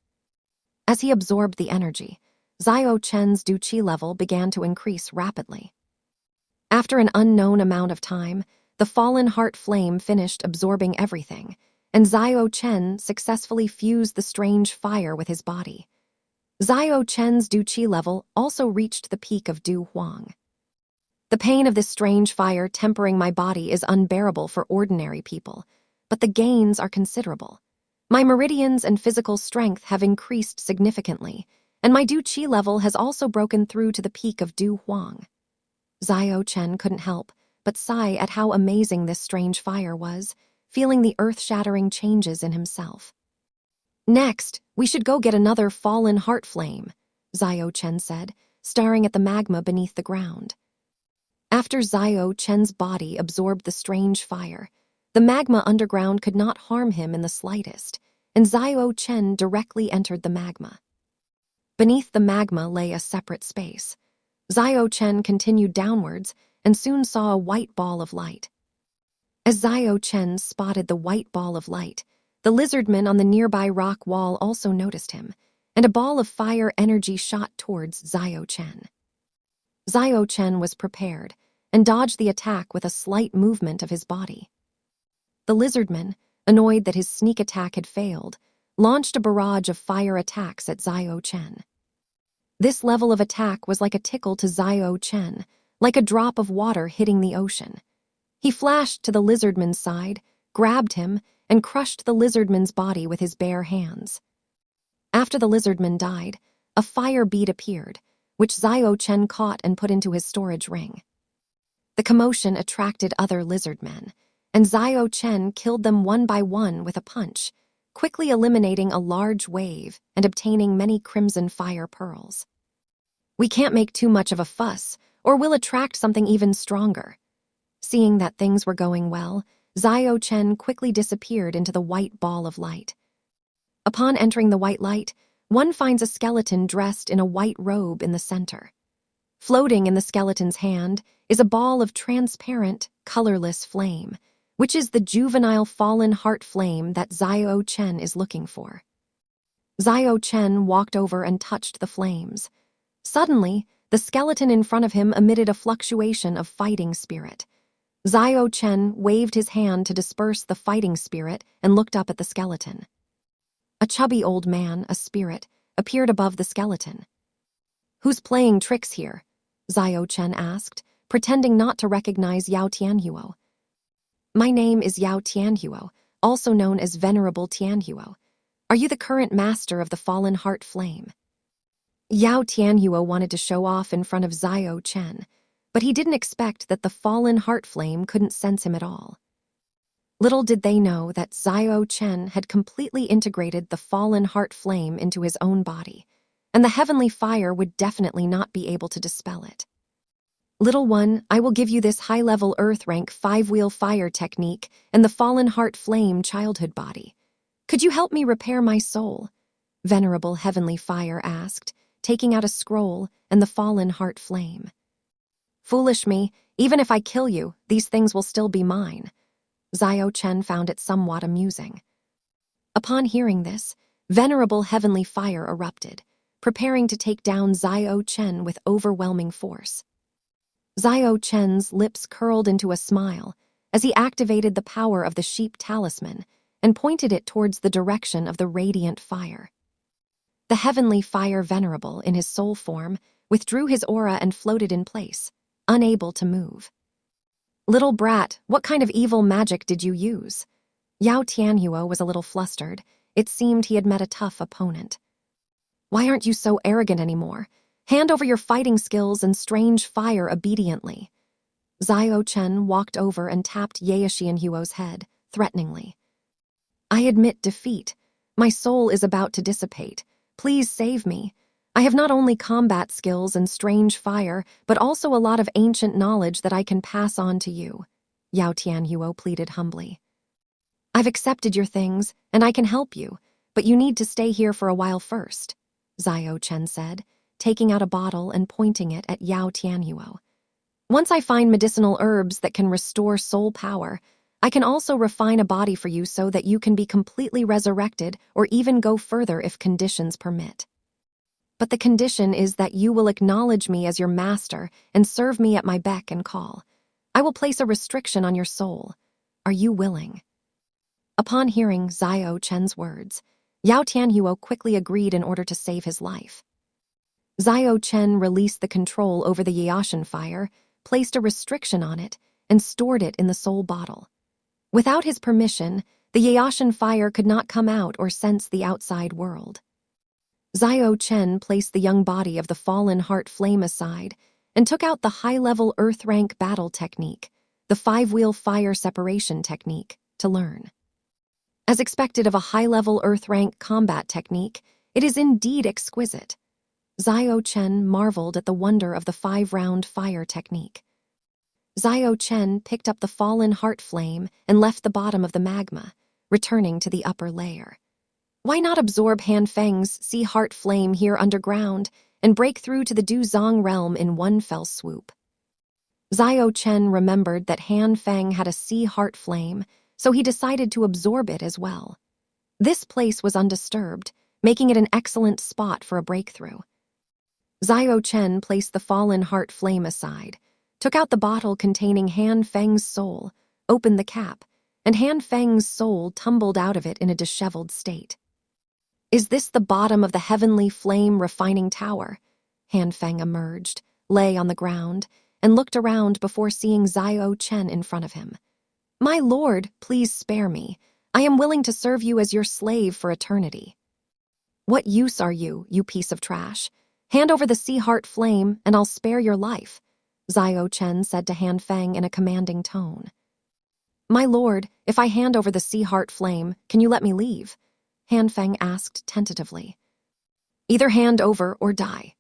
As he absorbed the energy, Xiao Chen's Du Qi level began to increase rapidly. After an unknown amount of time, the fallen heart flame finished absorbing everything, and Xiao Chen successfully fused the strange fire with his body. Xiao Chen's Du Qi level also reached the peak of Du Huang. The pain of this strange fire tempering my body is unbearable for ordinary people, but the gains are considerable. My meridians and physical strength have increased significantly, and my Du Qi level has also broken through to the peak of Du Huang. Xiao Chen couldn't help but sigh at how amazing this strange fire was, feeling the earth-shattering changes in himself. "Next, we should go get another fallen heart flame," Xiao Chen said, staring at the magma beneath the ground. After Xiao Chen's body absorbed the strange fire, the magma underground could not harm him in the slightest, and Xiao Chen directly entered the magma. Beneath the magma lay a separate space. Xiao Chen continued downwards and soon saw a white ball of light. As Xiao Chen spotted the white ball of light, the lizardman on the nearby rock wall also noticed him, and a ball of fire energy shot towards Xiao Chen. Xiao Chen was prepared and dodged the attack with a slight movement of his body. The lizardman, annoyed that his sneak attack had failed, launched a barrage of fire attacks at Xiao Chen. This level of attack was like a tickle to Xiao Chen, like a drop of water hitting the ocean. He flashed to the lizardman's side, grabbed him, and crushed the lizardman's body with his bare hands. After the lizardman died, a fire bead appeared, which Xiao Chen caught and put into his storage ring. The commotion attracted other lizardmen, and Xiao Chen killed them one by one with a punch, quickly eliminating a large wave and obtaining many crimson fire pearls. "We can't make too much of a fuss, or we'll attract something even stronger." Seeing that things were going well, Xiao Chen quickly disappeared into the white ball of light. Upon entering the white light, one finds a skeleton dressed in a white robe in the center. Floating in the skeleton's hand is a ball of transparent, colorless flame, which is the juvenile fallen heart flame that Xiao Chen is looking for. Xiao Chen walked over and touched the flames. Suddenly, the skeleton in front of him emitted a fluctuation of fighting spirit. Xiao Chen waved his hand to disperse the fighting spirit and looked up at the skeleton. A chubby old man, a spirit, appeared above the skeleton. "Who's playing tricks here?" Xiao Chen asked, pretending not to recognize Yao Tianhuo. "My name is Yao Tianhuo, also known as Venerable Tianhuo. Are you the current master of the fallen heart flame?" Yao Tianhuo wanted to show off in front of Xiao Chen, but he didn't expect that the fallen heart flame couldn't sense him at all. Little did they know that Xiao Chen had completely integrated the fallen heart flame into his own body, and the heavenly fire would definitely not be able to dispel it. Little one, I will give you this high-level Earth rank 5-wheel fire technique and the fallen heart flame childhood body. Could you help me repair my soul? Venerable heavenly fire asked, taking out a scroll and the fallen heart flame. Foolish me, even if I kill you, these things will still be mine. Xiao Chen found it somewhat amusing. Upon hearing this, venerable heavenly fire erupted, preparing to take down Xiao Chen with overwhelming force. Xiao Chen's lips curled into a smile as he activated the power of the sheep talisman and pointed it towards the direction of the radiant fire. The heavenly fire venerable, in his soul form, withdrew his aura and floated in place, unable to move. Little brat, what kind of evil magic did you use? Yao Tianhuo was a little flustered. It seemed he had met a tough opponent. Why aren't you so arrogant anymore? Hand over your fighting skills and strange fire obediently. Xiao Chen walked over and tapped Ye Xianhuo's head, threateningly. I admit defeat. My soul is about to dissipate. Please save me. I have not only combat skills and strange fire, but also a lot of ancient knowledge that I can pass on to you, Yao Tianhuo pleaded humbly. I've accepted your things, and I can help you, but you need to stay here for a while first, Xiao Chen said, taking out a bottle and pointing it at Yao Tianhuo. Once I find medicinal herbs that can restore soul power, I can also refine a body for you so that you can be completely resurrected or even go further if conditions permit. But the condition is that you will acknowledge me as your master and serve me at my beck and call. I will place a restriction on your soul. Are you willing? Upon hearing Xiao Chen's words, Yao Tianhuo quickly agreed in order to save his life. Xiao Chen released the control over the Yaoshan fire, placed a restriction on it, and stored it in the soul bottle. Without his permission, the Yaoshan fire could not come out or sense the outside world. Xiao Chen placed the young body of the fallen heart flame aside and took out the high-level Earth rank battle technique, the 5-wheel fire separation technique, to learn. As expected of a high-level Earth rank combat technique, it is indeed exquisite. Xiao Chen marveled at the wonder of the 5-round fire technique. Xiao Chen picked up the fallen heart flame and left the bottom of the magma, returning to the upper layer. Why not absorb Han Feng's sea heart flame here underground and break through to the Du Zong realm in one fell swoop? Xiao Chen remembered that Han Feng had a sea heart flame, so he decided to absorb it as well. This place was undisturbed, making it an excellent spot for a breakthrough. Xiao Chen placed the fallen heart flame aside, took out the bottle containing Han Feng's soul, opened the cap, and Han Feng's soul tumbled out of it in a disheveled state. Is this the bottom of the heavenly flame refining tower? Han Feng emerged, lay on the ground, and looked around before seeing Xiao Chen in front of him. My lord, please spare me. I am willing to serve you as your slave for eternity. What use are you, you piece of trash? Hand over the sea heart flame, and I'll spare your life, Xiao Chen said to Han Feng in a commanding tone. My lord, if I hand over the sea heart flame, can you let me leave? Han Feng asked tentatively. Either hand over or die.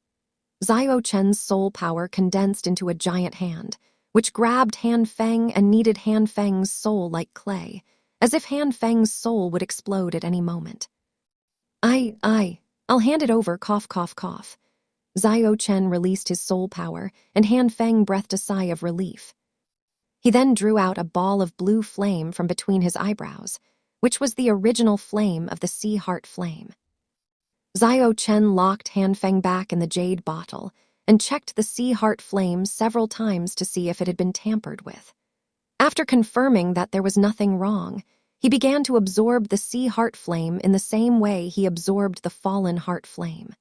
Xiao Chen's soul power condensed into a giant hand, which grabbed Han Feng and kneaded Han Feng's soul like clay, as if Han Feng's soul would explode at any moment. I'll hand it over, cough, cough, cough. Xiao Chen released his soul power, and Han Feng breathed a sigh of relief. He then drew out a ball of blue flame from between his eyebrows, which was the original flame of the sea heart flame. Xiao Chen locked Han Feng back in the jade bottle and checked the sea heart flame several times to see if it had been tampered with. After confirming that there was nothing wrong, he began to absorb the sea heart flame in the same way he absorbed the fallen heart flame.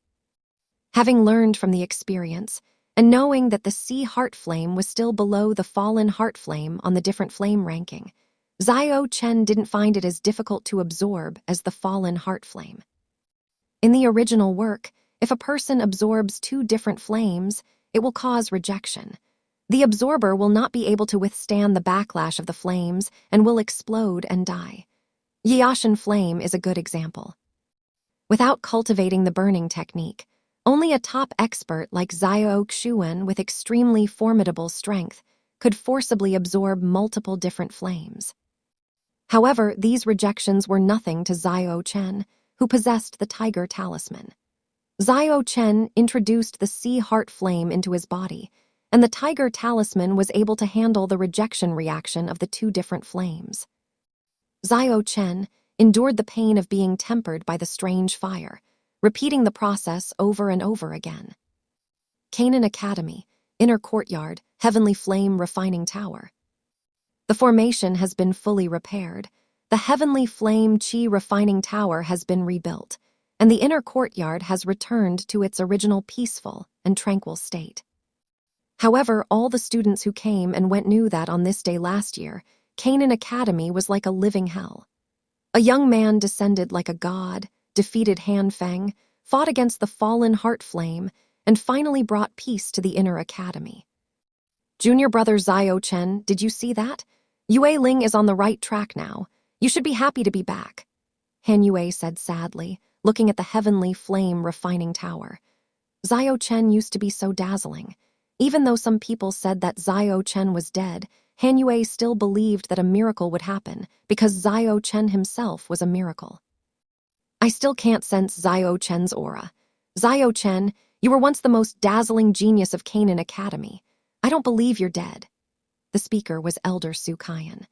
Having learned from the experience, and knowing that the sea heart flame was still below the fallen heart flame on the different flame ranking, Xiao Chen didn't find it as difficult to absorb as the fallen heart flame. In the original work, if a person absorbs two different flames, it will cause rejection. The absorber will not be able to withstand the backlash of the flames and will explode and die. Yashin flame is a good example. Without cultivating the burning technique, only a top expert like Xiao Xuan with extremely formidable strength could forcibly absorb multiple different flames. However, these rejections were nothing to Xiao Chen, who possessed the tiger talisman. Xiao Chen introduced the sea heart flame into his body, and the tiger talisman was able to handle the rejection reaction of the two different flames. Xiao Chen endured the pain of being tempered by the strange fire, repeating the process over and over again. Canaan Academy, Inner Courtyard, Heavenly Flame Refining Tower. The formation has been fully repaired. The Heavenly Flame Chi Refining Tower has been rebuilt, and the inner courtyard has returned to its original peaceful and tranquil state. However, all the students who came and went knew that on this day last year, Canaan Academy was like a living hell. A young man descended like a god, defeated Han Feng, fought against the fallen heart flame, and finally brought peace to the inner academy. Junior brother Xiao Chen, did you see that? Yue Ling is on the right track now. You should be happy to be back, Han Yue said sadly, looking at the heavenly flame refining tower. Xiao Chen used to be so dazzling. Even though some people said that Xiao Chen was dead, Han Yue still believed that a miracle would happen because Xiao Chen himself was a miracle. I still can't sense Xiao Chen's aura. Xiao Chen, you were once the most dazzling genius of Canaan Academy. I don't believe you're dead. The speaker was Elder Su Kaiyan.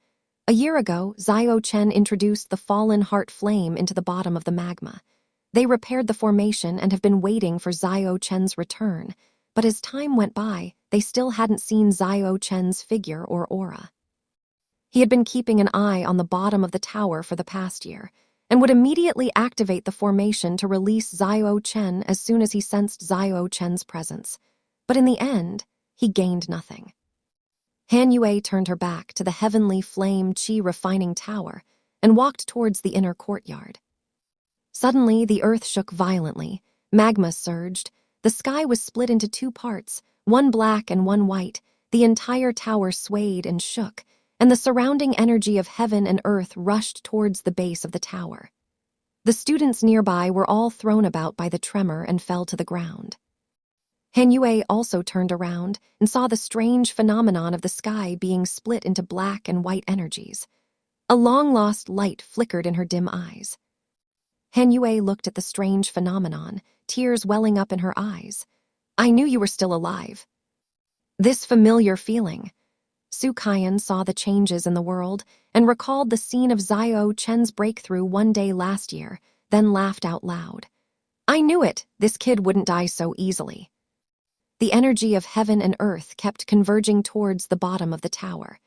A year ago, Xiao Chen introduced the fallen heart flame into the bottom of the magma. They repaired the formation and have been waiting for Xiao Chen's return, but as time went by, they still hadn't seen Xiao Chen's figure or aura. He had been keeping an eye on the bottom of the tower for the past year, and would immediately activate the formation to release Xiao Chen as soon as he sensed Xiao Chen's presence. But in the end, he gained nothing. Han Yue turned her back to the heavenly flame Chi refining tower and walked towards the inner courtyard. Suddenly, the earth shook violently, magma surged, the sky was split into two parts, one black and one white, the entire tower swayed and shook, and the surrounding energy of heaven and earth rushed towards the base of the tower. The students nearby were all thrown about by the tremor and fell to the ground. Han Yue also turned around and saw the strange phenomenon of the sky being split into black and white energies. A long-lost light flickered in her dim eyes. Han Yue looked at the strange phenomenon, tears welling up in her eyes. I knew you were still alive. This familiar feeling. Su Kaiyan saw the changes in the world and recalled the scene of Xiao Chen's breakthrough one day last year, then laughed out loud. I knew it, this kid wouldn't die so easily. The energy of heaven and earth kept converging towards the bottom of the tower,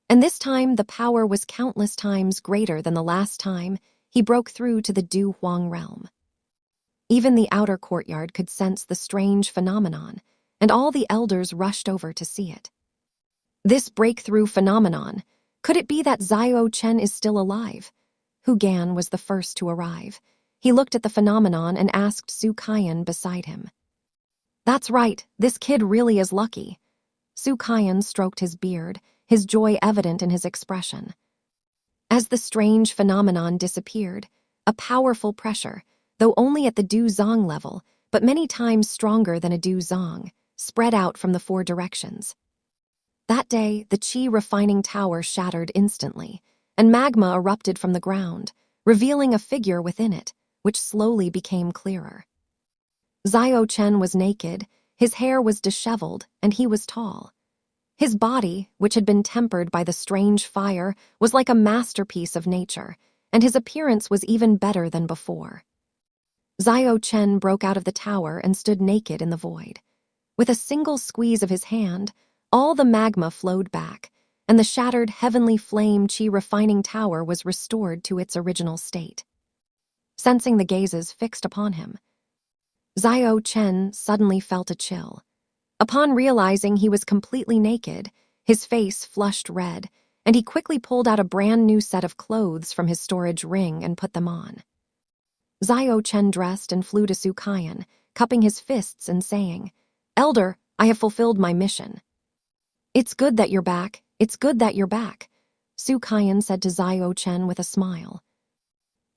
and this time the power was countless times greater than the last time he broke through to the Du Huang realm. Even the outer courtyard could sense the strange phenomenon, and all the elders rushed over to see it. This breakthrough phenomenon, could it be that Xiao Chen is still alive? Hu Gan was the first to arrive. He looked at the phenomenon and asked Su Kaiyan beside him. That's right, this kid really is lucky. Su Kaiyan stroked his beard, his joy evident in his expression. As the strange phenomenon disappeared, a powerful pressure, though only at the Du Zong level, but many times stronger than a Du Zong, spread out from the four directions. That day, the Qi refining tower shattered instantly, and magma erupted from the ground, revealing a figure within it, which slowly became clearer. Xiao Chen was naked, his hair was disheveled, and he was tall. His body, which had been tempered by the strange fire, was like a masterpiece of nature, and his appearance was even better than before. Xiao Chen broke out of the tower and stood naked in the void. With a single squeeze of his hand, all the magma flowed back, and the shattered heavenly flame Qi refining tower was restored to its original state. Sensing the gazes fixed upon him, Xiao Chen suddenly felt a chill. Upon realizing he was completely naked, his face flushed red, and he quickly pulled out a brand new set of clothes from his storage ring and put them on. Xiao Chen dressed and flew to Su Kaiyan, cupping his fists and saying, Elder, I have fulfilled my mission. It's good that you're back. It's good that you're back, Su Kaiyan said to Zio Chen with a smile.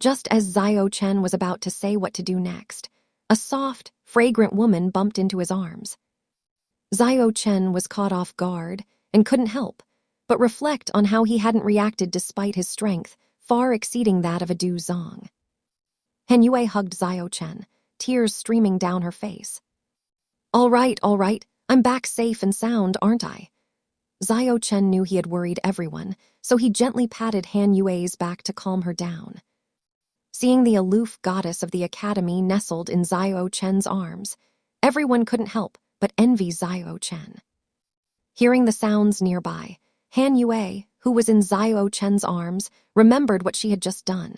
Just as Zio Chen was about to say what to do next, a soft, fragrant woman bumped into his arms. Zio Chen was caught off guard and couldn't help but reflect on how he hadn't reacted despite his strength, far exceeding that of a Du Zong. Han Yue hugged Zio Chen, tears streaming down her face. All right, I'm back safe and sound, aren't I? Zio Chen knew he had worried everyone, so he gently patted Han Yue's back to calm her down. Seeing the aloof goddess of the academy nestled in Zio Chen's arms, everyone couldn't help but envy Zio Chen. Hearing the sounds nearby, Han Yue, who was in Zio Chen's arms, remembered what she had just done,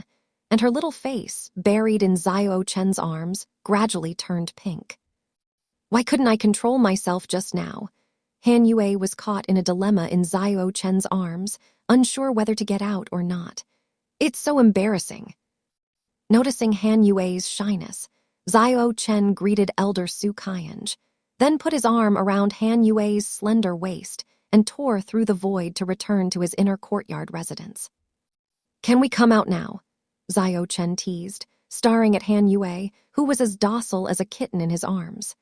and her little face, buried in Zio Chen's arms, gradually turned pink. Why couldn't I control myself just now? Han Yue was caught in a dilemma in Zio Chen's arms, unsure whether to get out or not. It's so embarrassing. Noticing Han Yue's shyness, Zio Chen greeted Elder Su Kaiyan, then put his arm around Han Yue's slender waist and tore through the void to return to his inner courtyard residence. Can we come out now? Zio Chen teased, staring at Han Yue, who was as docile as a kitten in his arms.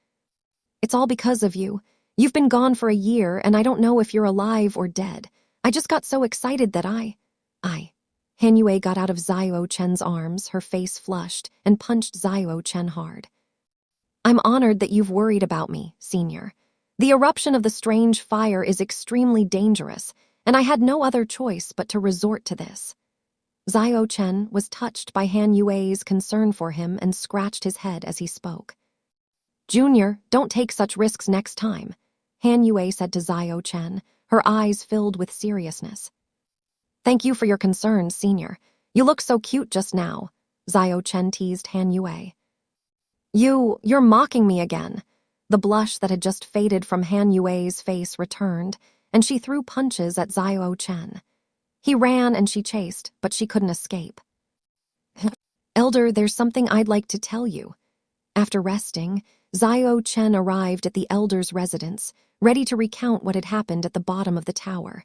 It's all because of you. You've been gone for a year, and I don't know if you're alive or dead. I just got so excited that Han Yue got out of Zio Chen's arms, her face flushed, and punched Zio Chen hard. I'm honored that you've worried about me, Senior. The eruption of the strange fire is extremely dangerous, and I had no other choice but to resort to this. Zio Chen was touched by Han Yue's concern for him and scratched his head as he spoke. Junior, don't take such risks next time, Han Yue said to Zio Chen, her eyes filled with seriousness. Thank you for your concern, Senior. You look so cute just now, Zio Chen teased Han Yue. You're mocking me again. The blush that had just faded from Han Yue's face returned, and she threw punches at Zio Chen. He ran and she chased, but she couldn't escape. Elder, there's something I'd like to tell you. After resting, Zio Chen arrived at the elder's residence, ready to recount what had happened at the bottom of the tower.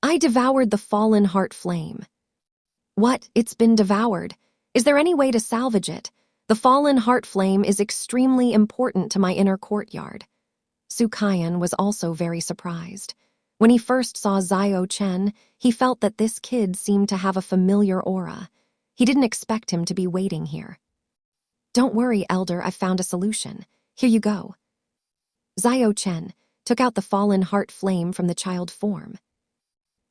I devoured the fallen heart flame. What? It's been devoured? Is there any way to salvage it? The fallen heart flame is extremely important to my inner courtyard. Su Kaiyan was also very surprised. When he first saw Zio Chen, he felt that this kid seemed to have a familiar aura. He didn't expect him to be waiting here. Don't worry, Elder, I've found a solution. Here you go. Zio Chen took out the fallen heart flame from the child form.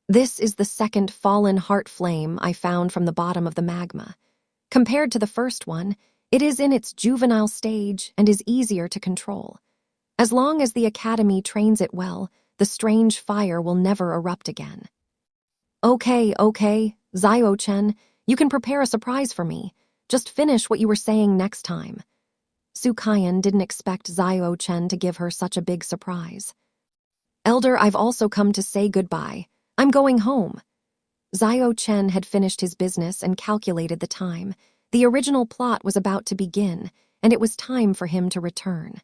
This is the second fallen heart flame I found from the bottom of the magma. Compared to the first one, it is in its juvenile stage and is easier to control. As long as the Academy trains it well, the strange fire will never erupt again. Okay, Zio Chen, you can prepare a surprise for me. Just finish what you were saying next time. Su Kaiyan didn't expect Zio Chen to give her such a big surprise. Elder, I've also come to say goodbye. I'm going home. Zio Chen had finished his business and calculated the time. The original plot was about to begin, and it was time for him to return.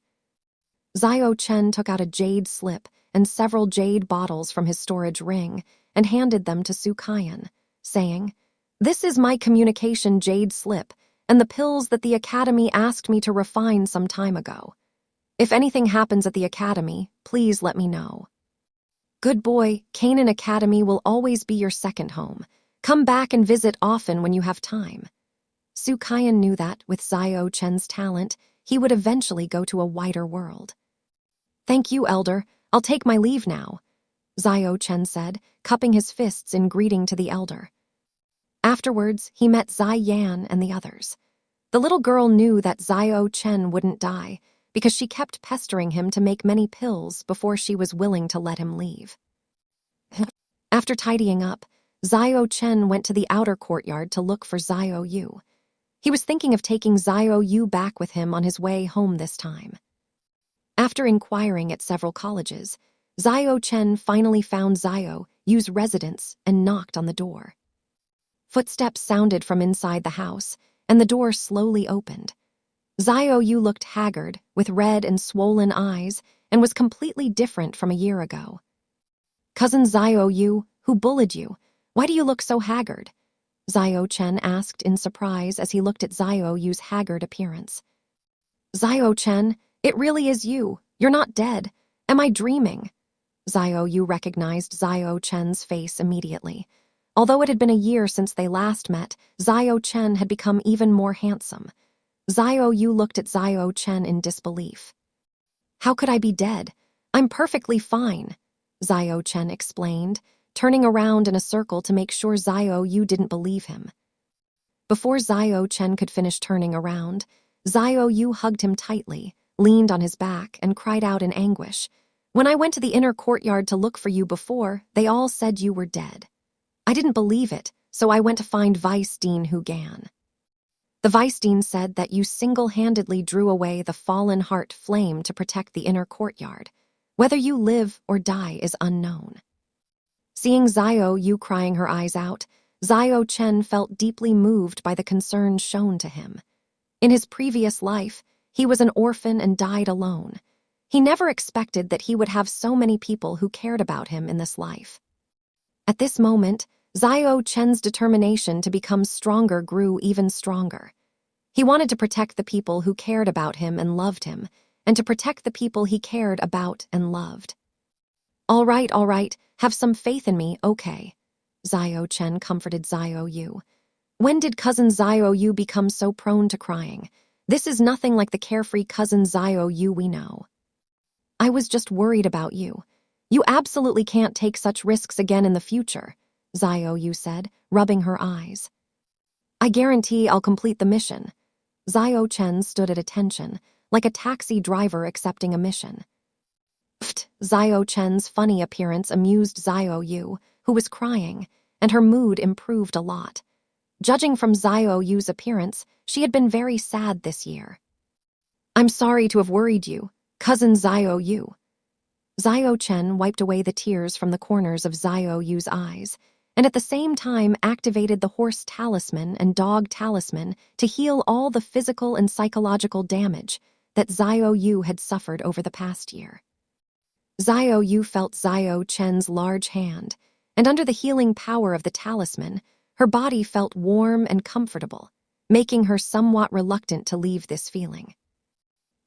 Zio Chen took out a jade slip and several jade bottles from his storage ring and handed them to Su Kaiyan, saying, This is my communication jade slip and the pills that the Academy asked me to refine some time ago. If anything happens at the Academy, please let me know. Good boy, Canaan Academy will always be your second home. Come back and visit often when you have time. Su Kaiyan knew that, with Zio Chen's talent, he would eventually go to a wider world. Thank you, Elder. I'll take my leave now, Zio Chen said, cupping his fists in greeting to the Elder. Afterwards, he met Zai Yan and the others. The little girl knew that Zio Chen wouldn't die, because she kept pestering him to make many pills before she was willing to let him leave. After tidying up, Zio Chen went to the outer courtyard to look for Zio Yu. He was thinking of taking Zio Yu back with him on his way home this time. After inquiring at several colleges, Zio Chen finally found Zio Yu's residence and knocked on the door. Footsteps sounded from inside the house, and the door slowly opened. Zio Yu looked haggard, with red and swollen eyes, and was completely different from a year ago. Cousin Zio Yu, who bullied you? Why do you look so haggard? Zio Chen asked in surprise as he looked at Zio Yu's haggard appearance. Zio Chen, it really is you. You're not dead. Am I dreaming? Zio Yu recognized Zio Chen's face immediately. Although it had been a year since they last met, Zio Chen had become even more handsome. Zio Yu looked at Zio Chen in disbelief. How could I be dead? I'm perfectly fine, Zio Chen explained, turning around in a circle to make sure Zio Yu didn't believe him. Before Zio Chen could finish turning around, Zio Yu hugged him tightly, leaned on his back, and cried out in anguish. When I went to the inner courtyard to look for you before, they all said you were dead. I didn't believe it, so I went to find Vice Dean Hugan. The Vice Dean said that you single-handedly drew away the fallen heart flame to protect the inner courtyard. Whether you live or die is unknown. Seeing Zio Yu crying her eyes out, Zio Chen felt deeply moved by the concern shown to him. In his previous life, he was an orphan and died alone. He never expected that he would have so many people who cared about him in this life. At this moment, Zio Chen's determination to become stronger grew even stronger. He wanted to protect the people who cared about him and loved him, and to protect the people he cared about and loved. All right, have some faith in me, okay? Zio Chen comforted Zio Yu. When did cousin Zio Yu become so prone to crying? This is nothing like the carefree cousin Zio Yu we know. I was just worried about you. You absolutely can't take such risks again in the future, Zio Yu said, rubbing her eyes. I guarantee I'll complete the mission. Zio Chen stood at attention, like a taxi driver accepting a mission. Pfft, Zio Chen's funny appearance amused Zio Yu, who was crying, and her mood improved a lot. Judging from Zio Yu's appearance, she had been very sad this year. I'm sorry to have worried you, cousin Zio Yu. Zio Chen wiped away the tears from the corners of Zio Yu's eyes, and at the same time activated the horse talisman and dog talisman to heal all the physical and psychological damage that Zio Yu had suffered over the past year. Zio Yu felt Zio Chen's large hand, and under the healing power of the talisman, her body felt warm and comfortable, making her somewhat reluctant to leave this feeling.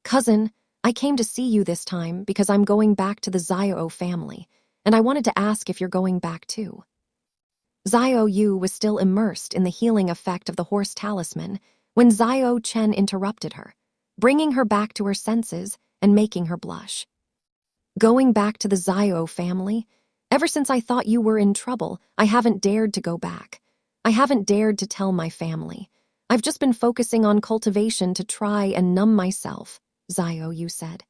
Cousin, I came to see you this time because I'm going back to the Zio family, and I wanted to ask if you're going back too. Zio Yu was still immersed in the healing effect of the horse talisman when Zio Chen interrupted her, bringing her back to her senses and making her blush. Going back to the Zio family? Ever since I thought you were in trouble, I haven't dared to go back. I haven't dared to tell my family. I've just been focusing on cultivation to try and numb myself, Zio Yu said.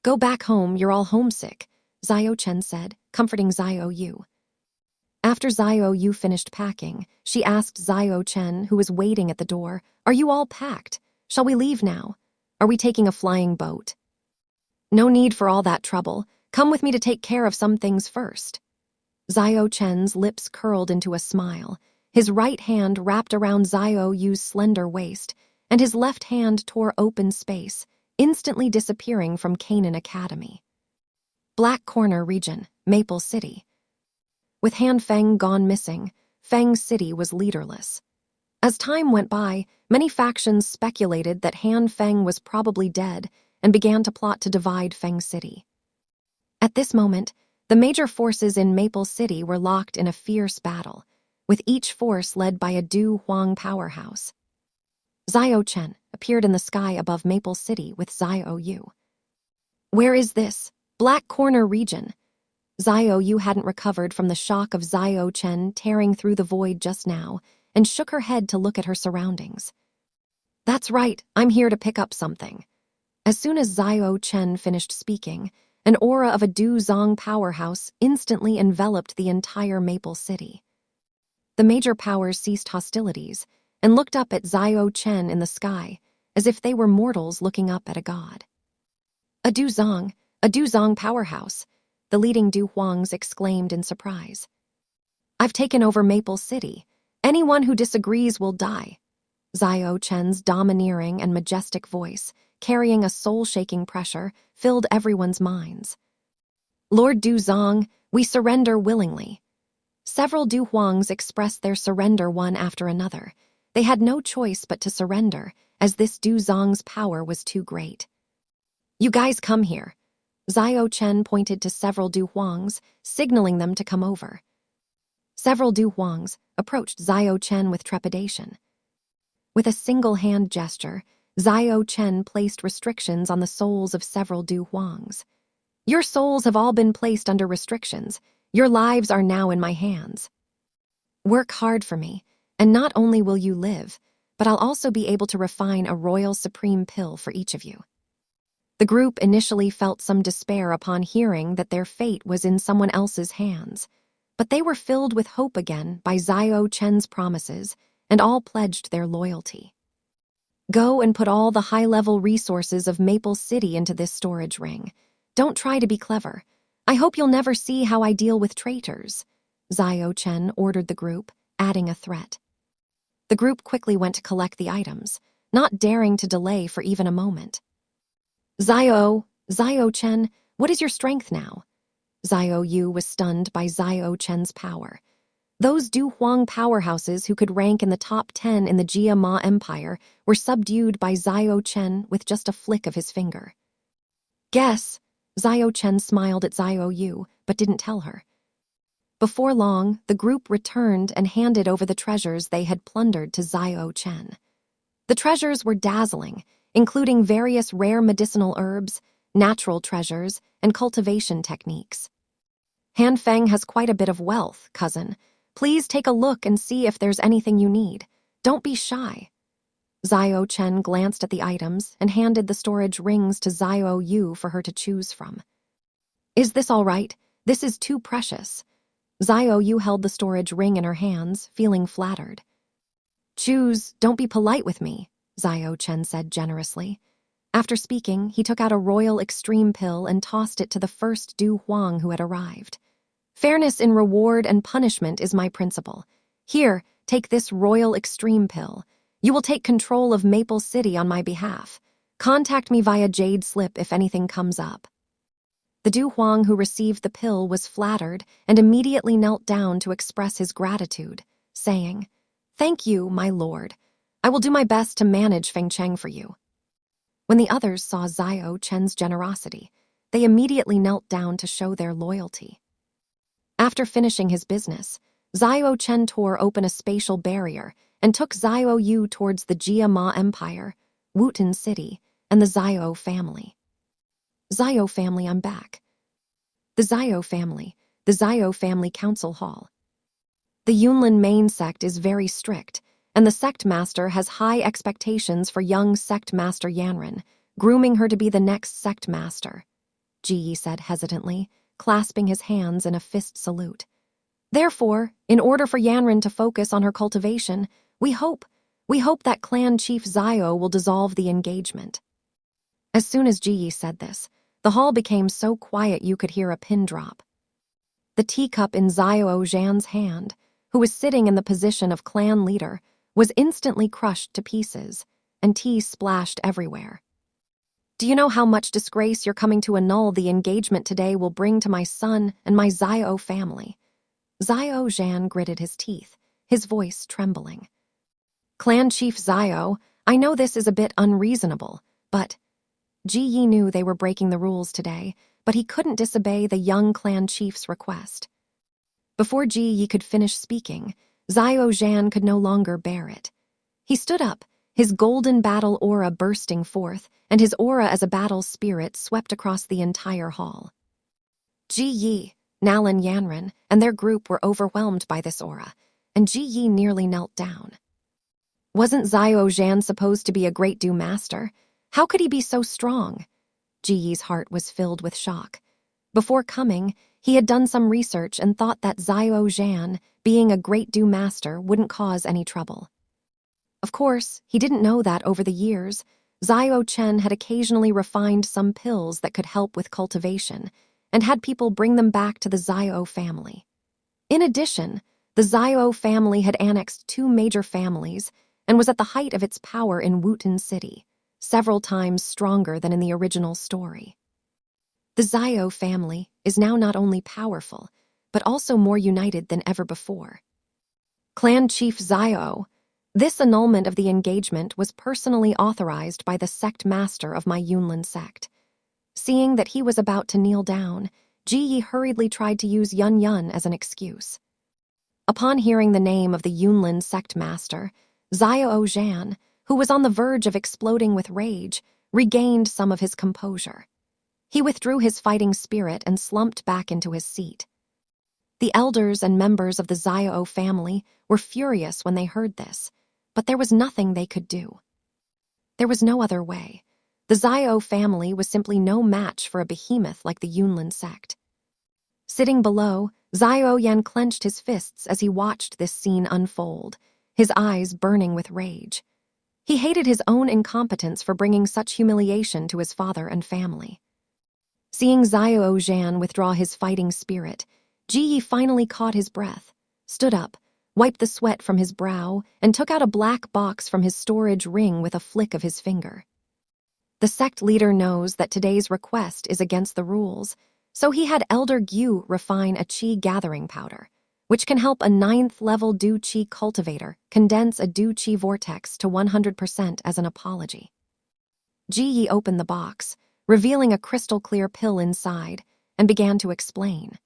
Go back home, you're all homesick, Zio Chen said, comforting Zio Yu. After Zio Yu finished packing, she asked Zio Chen, who was waiting at the door, Are you all packed? Shall we leave now? Are we taking a flying boat? No need for all that trouble. Come with me to take care of some things first. Zio Chen's lips curled into a smile. His right hand wrapped around Zio Yu's slender waist, and his left hand tore open space, instantly disappearing from Canaan Academy. Black Corner Region, Maple City. With Han Feng gone missing, Feng City was leaderless. As time went by, many factions speculated that Han Feng was probably dead and began to plot to divide Feng City. At this moment, the major forces in Maple City were locked in a fierce battle, with each force led by a Du Huang powerhouse. Zio Chen appeared in the sky above Maple City with Zio Yu. Where is this? Black Corner Region. Zio Yu hadn't recovered from the shock of Zio Chen tearing through the void just now and shook her head to look at her surroundings. That's right, I'm here to pick up something. As soon as Zio Chen finished speaking, an aura of a Du Zong powerhouse instantly enveloped the entire Maple City. The major powers ceased hostilities and looked up at Zio Chen in the sky as if they were mortals looking up at a god. A Du Zong powerhouse, the leading Du Huangs exclaimed in surprise. I've taken over Maple City. Anyone who disagrees will die. Zio Chen's domineering and majestic voice, carrying a soul-shaking pressure, filled everyone's minds. Lord Du Zong, We surrender willingly. Several Du Huangs expressed their surrender one after another. They had no choice but to surrender, as this Du Zong's power was too great. You guys come here. Xiao Chen pointed to several Du Huangs, signaling them to come over. Several Du Huangs approached Xiao Chen with trepidation. With a single hand gesture, Xiao Chen placed restrictions on the souls of several Du Huangs. Your souls have all been placed under restrictions. Your lives are now in my hands. Work hard for me, and not only will you live, but I'll also be able to refine a royal supreme pill for each of you. The group initially felt some despair upon hearing that their fate was in someone else's hands, but they were filled with hope again by Xiao Chen's promises, and all pledged their loyalty. Go and put all the high-level resources of Maple City into this storage ring. Don't try to be clever. I hope you'll never see how I deal with traitors, Xiao Chen ordered the group, adding a threat. The group quickly went to collect the items, not daring to delay for even a moment. Xiao Chen, what is your strength now? Xiao Yu was stunned by Xiao Chen's power. Those Du Huang powerhouses who could rank in the top 10 in the Jia Ma Empire were subdued by Xiao Chen with just a flick of his finger. Guess, Xiao Chen smiled at Xiao Yu, but didn't tell her. Before long, the group returned and handed over the treasures they had plundered to Xiao Chen. The treasures were dazzling, including various rare medicinal herbs, natural treasures, and cultivation techniques. Han Feng has quite a bit of wealth, cousin. Please take a look and see if there's anything you need. Don't be shy. Xiao Chen glanced at the items and handed the storage rings to Xiao Yu for her to choose from. Is this all right? This is too precious. Xiao Yu held the storage ring in her hands, feeling flattered. Choose, don't be polite with me, Xiao Chen said generously. After speaking, he took out a royal extreme pill and tossed it to the first Du Huang who had arrived. Fairness in reward and punishment is my principle. Here, take this royal extreme pill. You will take control of Maple City on my behalf. Contact me via Jade Slip if anything comes up. The Du Huang who received the pill was flattered and immediately knelt down to express his gratitude, saying, Thank you, my lord. I will do my best to manage Feng Cheng for you. When the others saw Xiao Chen's generosity, they immediately knelt down to show their loyalty. After finishing his business, Xiao Chen tore open a spatial barrier and took Xiao Yu towards the Jia Ma Empire, Wooten City, and the Xiao family. Xiao family, I'm back. The Xiao family council hall. The Yunlin main sect is very strict, and the sect master has high expectations for young sect master Yanren, grooming her to be the next sect master, Ji Yi said hesitantly, clasping his hands in a fist salute. Therefore, in order for Yanren to focus on her cultivation, we hope that clan chief Xiao will dissolve the engagement. As soon as Ji Yi said this, the hall became so quiet you could hear a pin drop. The teacup in Xiao Zhan's hand, who was sitting in the position of clan leader, was instantly crushed to pieces, and tea splashed everywhere. Do you know how much disgrace you're coming to annul the engagement today will bring to my son and my Xiao family? Xiao Zhan gritted his teeth, his voice trembling. Clan Chief Xiao, I know this is a bit unreasonable, but... Ji Yi knew they were breaking the rules today, but he couldn't disobey the young clan chief's request. Before Ji Yi could finish speaking, Xiao Zhan could no longer bear it. He stood up, his golden battle aura bursting forth, and his aura as a battle spirit swept across the entire hall. Ji Yi, Nalan Yanren, and their group were overwhelmed by this aura, and Ji Yi nearly knelt down. Wasn't Xiao Zhan supposed to be a great Du master? How could he be so strong? Ji Yi's heart was filled with shock. Before coming, he had done some research and thought that Xiao Zhan, being a great Du master, wouldn't cause any trouble. Of course, he didn't know that over the years, Xiao Chen had occasionally refined some pills that could help with cultivation, and had people bring them back to the Xiao family. In addition, the Xiao family had annexed 2 major families and was at the height of its power in Wooten City, several times stronger than in the original story. The Xiao family is now not only powerful, but also more united than ever before. Clan Chief Xiao, this annulment of the engagement was personally authorized by the sect master of my Yunlin sect. Seeing that he was about to kneel down, Ji Yi hurriedly tried to use Yun Yun as an excuse. Upon hearing the name of the Yunlin sect master, Xiao Zhan, who was on the verge of exploding with rage, regained some of his composure. He withdrew his fighting spirit and slumped back into his seat. The elders and members of the Xiao family were furious when they heard this, but there was nothing they could do. There was no other way. The Xiao family was simply no match for a behemoth like the Yunlin sect. Sitting below, Xiao Yan clenched his fists as he watched this scene unfold, his eyes burning with rage. He hated his own incompetence for bringing such humiliation to his father and family. Seeing Xiao Zhan withdraw his fighting spirit, Ji Yi finally caught his breath, stood up, wiped the sweat from his brow, and took out a black box from his storage ring with a flick of his finger. The sect leader knows that today's request is against the rules, so he had Elder Gyu refine a qi gathering powder, which can help a 9th-level Du Qi cultivator condense a Du Qi vortex to 100% as an apology. Ji Yi opened the box, revealing a crystal-clear pill inside, and began to explain.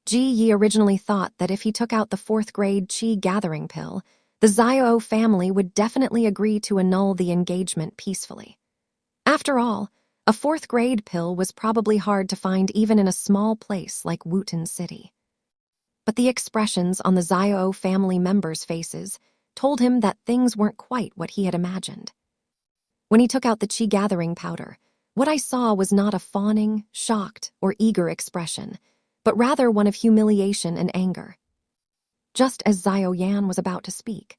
Ji Yi originally thought that if he took out the 4th-grade qi gathering pill, the Xiao family would definitely agree to annul the engagement peacefully. After all, a 4th-grade pill was probably hard to find even in a small place like Wutan City. But the expressions on the Xiao family members' faces told him that things weren't quite what he had imagined. When he took out the qi gathering powder, what I saw was not a fawning, shocked, or eager expression, but rather one of humiliation and anger. Just as Xiao Yan was about to speak.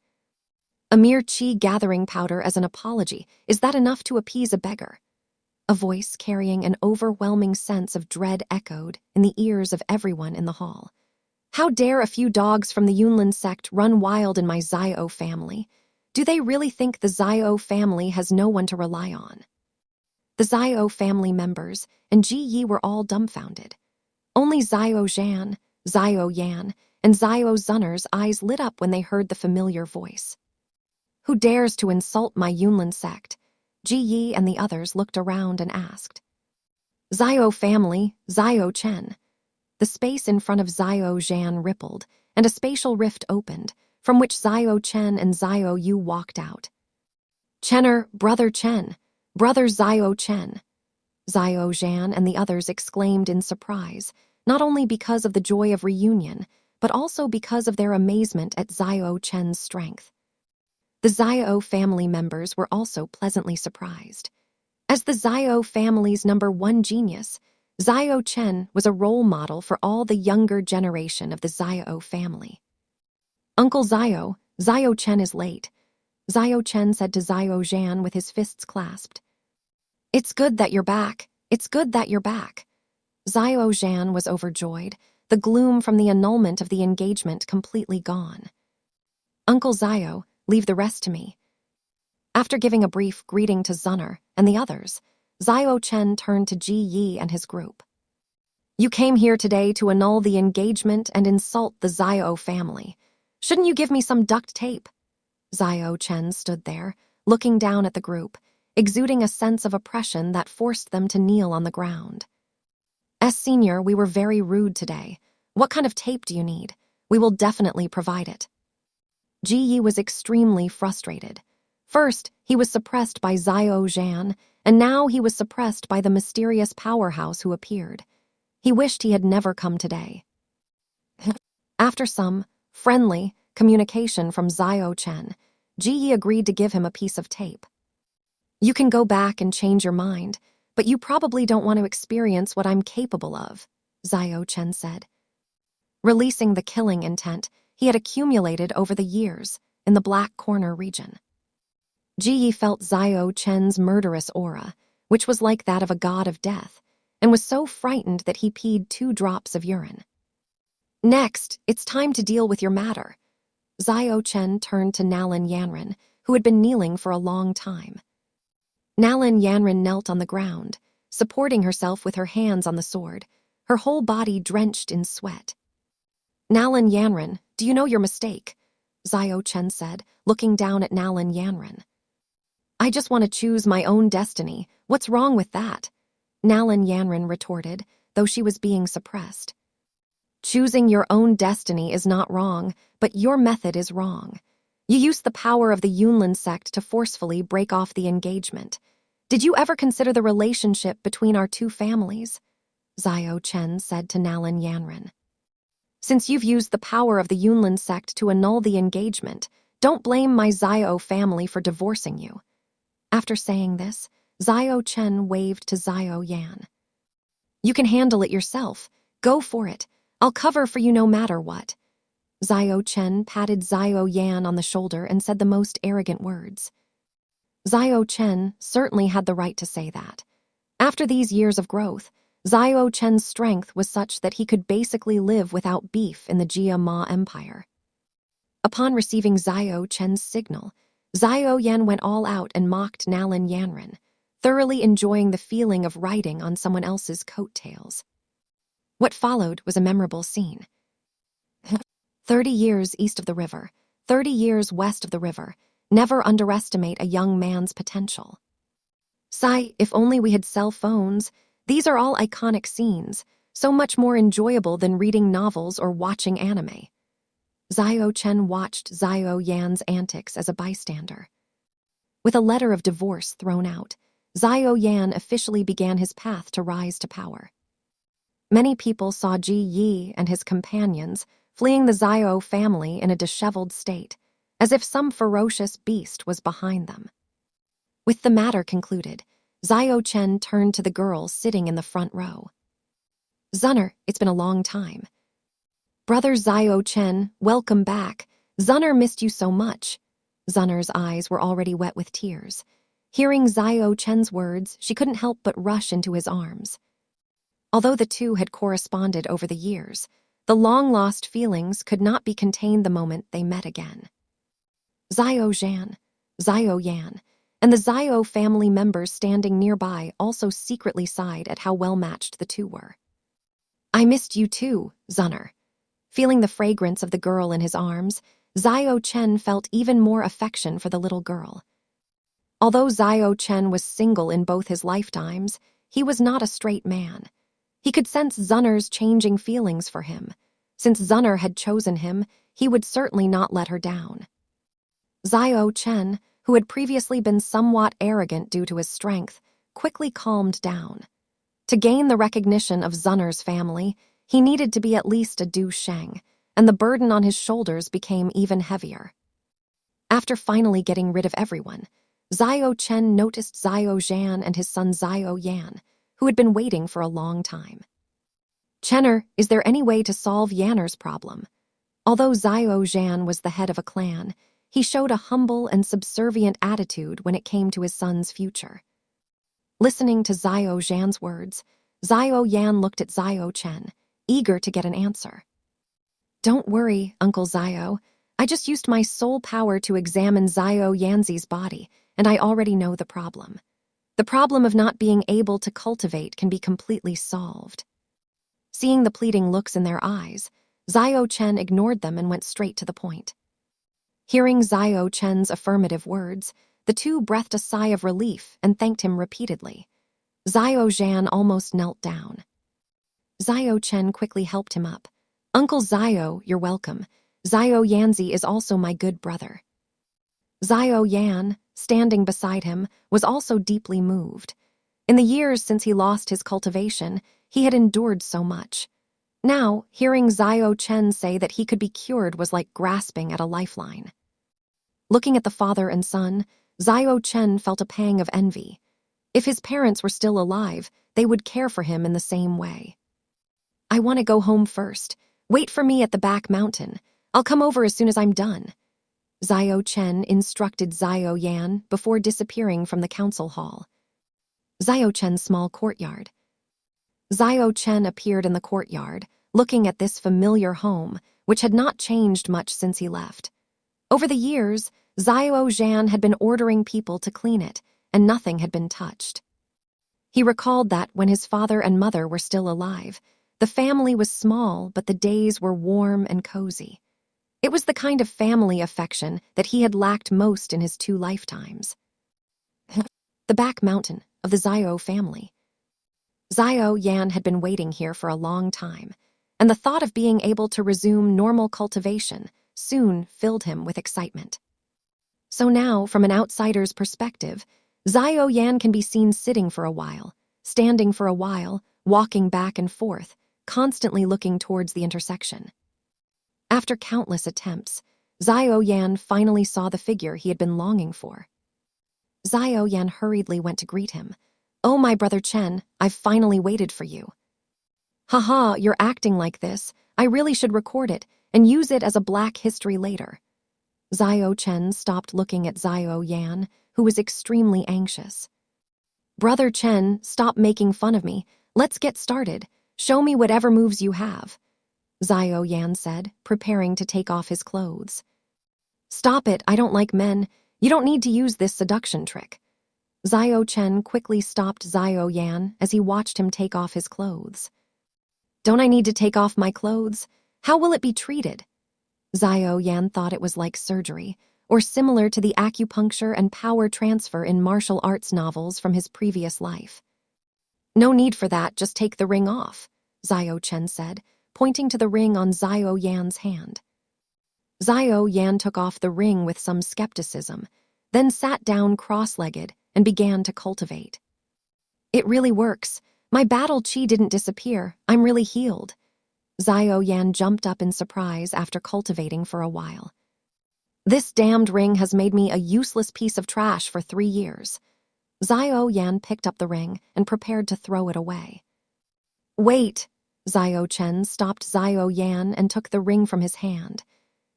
A mere qi gathering powder as an apology, is that enough to appease a beggar? A voice carrying an overwhelming sense of dread echoed in the ears of everyone in the hall. How dare a few dogs from the Yunlin sect run wild in my Xiao family? Do they really think the Xiao family has no one to rely on? The Xiao family members and Ji Yi were all dumbfounded. Only Xiao Zhan, Xiao Yan, and Xiao Zunner's eyes lit up when they heard the familiar voice. Who dares to insult my Yunlin sect? Ji Yi and the others looked around and asked. Xiao family, Xiao Chen. The space in front of Xiao Zhan rippled, and a spatial rift opened, from which Xiao Chen and Xiao Yu walked out. Chenner, brother Chen, brother Xiao Chen. Xiao Zhan and the others exclaimed in surprise, not only because of the joy of reunion, but also because of their amazement at Xiao Chen's strength. The Xiao family members were also pleasantly surprised. As the Xiao family's #1 genius, Xiao Chen was a role model for all the younger generation of the Xiao family. Uncle Xiao, Xiao Chen is late, Xiao Chen said to Xiao Zhan with his fists clasped. It's good that you're back. It's good that you're back. Xiao Zhan was overjoyed, the gloom from the annulment of the engagement completely gone. Uncle Xiao, leave the rest to me. After giving a brief greeting to Zunner and the others, Xiao Chen turned to Ji Yi and his group. You came here today to annul the engagement and insult the Xiao family. Shouldn't you give me some duct tape? Xiao Chen stood there, looking down at the group, exuding a sense of oppression that forced them to kneel on the ground. Senior, we were very rude today. What kind of tape do you need? We will definitely provide it. Ji Yi was extremely frustrated. First, he was suppressed by Xiao Zhan, and now he was suppressed by the mysterious powerhouse who appeared. He wished he had never come today. After some friendly communication from Xiao Chen, Ji Yi agreed to give him a piece of tape. You can go back and change your mind, but you probably don't want to experience what I'm capable of, Xiao Chen said. Releasing the killing intent he had accumulated over the years in the Black Corner region. Ji Yi felt Xiao Chen's murderous aura, which was like that of a god of death, and was so frightened that he peed 2 drops of urine. Next, it's time to deal with your matter. Xiao Chen turned to Nalan Yanren, who had been kneeling for a long time. Nalan Yanren knelt on the ground, supporting herself with her hands on the sword, her whole body drenched in sweat. "Nalan Yanran, do you know your mistake?" Xiao Chen said, looking down at Nalan Yanran. "I just want to choose my own destiny. What's wrong with that?" Nalan Yanran retorted, though she was being suppressed. "Choosing your own destiny is not wrong, but your method is wrong. You used the power of the Yunlin sect to forcefully break off the engagement. Did you ever consider the relationship between our two families?" Xiao Chen said to Nalan Yanran. "Since you've used the power of the Yunlin sect to annul the engagement, don't blame my Xiao family for divorcing you." After saying this, Xiao Chen waved to Xiao Yan. "You can handle it yourself. Go for it. I'll cover for you no matter what." Xiao Chen patted Xiao Yan on the shoulder and said the most arrogant words. Xiao Chen certainly had the right to say that. After these years of growth, Xiao Chen's strength was such that he could basically live without beef in the Jia Ma Empire. Upon receiving Xiao Chen's signal, Xiao Yan went all out and mocked Nalan Yanran, thoroughly enjoying the feeling of riding on someone else's coattails. What followed was a memorable scene. 30 years east of the river, 30 years west of the river. Never underestimate a young man's potential. Sigh, if only we had cell phones. These are all iconic scenes, so much more enjoyable than reading novels or watching anime. Xiao Chen watched Xiao Yan's antics as a bystander. With a letter of divorce thrown out, Xiao Yan officially began his path to rise to power. Many people saw Ji Yi and his companions fleeing the Xiao family in a disheveled state, as if some ferocious beast was behind them. With the matter concluded, Xiao Chen turned to the girl sitting in the front row. "Zunner, it's been a long time." "Brother Xiao Chen, welcome back. Zunner missed you so much." Zunner's eyes were already wet with tears. Hearing Xiao Chen's words, she couldn't help but rush into his arms. Although the two had corresponded over the years, the long-lost feelings could not be contained the moment they met again. Xiao Zhan, Xiao Yan, and the Xiao family members standing nearby also secretly sighed at how well-matched the two were. "I missed you too, Zunner." Feeling the fragrance of the girl in his arms, Xiao Chen felt even more affection for the little girl. Although Xiao Chen was single in both his lifetimes, he was not a straight man. He could sense Zunner's changing feelings for him. Since Zunner had chosen him, he would certainly not let her down. Xiao Chen, who had previously been somewhat arrogant due to his strength, quickly calmed down. To gain the recognition of Zunner's family, he needed to be at least a Du Sheng, and the burden on his shoulders became even heavier. After finally getting rid of everyone, Xiao Chen noticed Xiao Zhan and his son Xiao Yan, who had been waiting for a long time. "Chenner, is there any way to solve Yanner's problem?" Although Xiao Zhan was the head of a clan, he showed a humble and subservient attitude when it came to his son's future. Listening to Xiao Zhan's words, Xiao Yan looked at Xiao Chen, eager to get an answer. "Don't worry, Uncle Xiao. I just used my soul power to examine Xiao Yanzi's body, and I already know the problem. The problem of not being able to cultivate can be completely solved." Seeing the pleading looks in their eyes, Xiao Chen ignored them and went straight to the point. Hearing Xiao Chen's affirmative words, the two breathed a sigh of relief and thanked him repeatedly. Xiao Zhan almost knelt down. Xiao Chen quickly helped him up. "Uncle Xiao, you're welcome. Xiao Yanzi is also my good brother." Xiao Yan, standing beside him, was also deeply moved. In the years since he lost his cultivation, he had endured so much. Now, hearing Xiao Chen say that he could be cured was like grasping at a lifeline. Looking at the father and son, Xiao Chen felt a pang of envy. If his parents were still alive, they would care for him in the same way. "I want to go home first. Wait for me at the back mountain. I'll come over as soon as I'm done," Xiao Chen instructed Xiao Yan before disappearing from the council hall. Xiao Chen's small courtyard. Xiao Chen appeared in the courtyard, looking at this familiar home, which had not changed much since he left. Over the years, Xiao Zhan had been ordering people to clean it, and nothing had been touched. He recalled that when his father and mother were still alive, the family was small, but the days were warm and cozy. It was the kind of family affection that he had lacked most in his 2 lifetimes. The back mountain of the Zhao family. Zhao Yan had been waiting here for a long time, and the thought of being able to resume normal cultivation soon filled him with excitement. So now, from an outsider's perspective, Zhao Yan can be seen sitting for a while, standing for a while, walking back and forth, constantly looking towards the intersection. After countless attempts, Zhao Yan finally saw the figure he had been longing for. Zhao Yan hurriedly went to greet him. "Oh, my brother Chen, I've finally waited for you." "Haha, you're acting like this. I really should record it and use it as a black history later." Zhao Chen stopped looking at Zhao Yan, who was extremely anxious. "Brother Chen, stop making fun of me. Let's get started. Show me whatever moves you have," Zhao Yan said, preparing to take off his clothes. "Stop it, I don't like men. You don't need to use this seduction trick." Zhao Chen quickly stopped Zhao Yan as he watched him take off his clothes. "Don't I need to take off my clothes? How will it be treated?" Zhao Yan thought it was like surgery, or similar to the acupuncture and power transfer in martial arts novels from his previous life. "No need for that, just take the ring off," Zhao Chen said, pointing to the ring on Zhao Yan's hand. Zhao Yan took off the ring with some skepticism, then sat down cross-legged and began to cultivate. "It really works. My battle chi didn't disappear. I'm really healed." Zhao Yan jumped up in surprise after cultivating for a while. "This damned ring has made me a useless piece of trash for 3 years." Zhao Yan picked up the ring and prepared to throw it away. "Wait!" Zhao Chen stopped Zhao Yan and took the ring from his hand.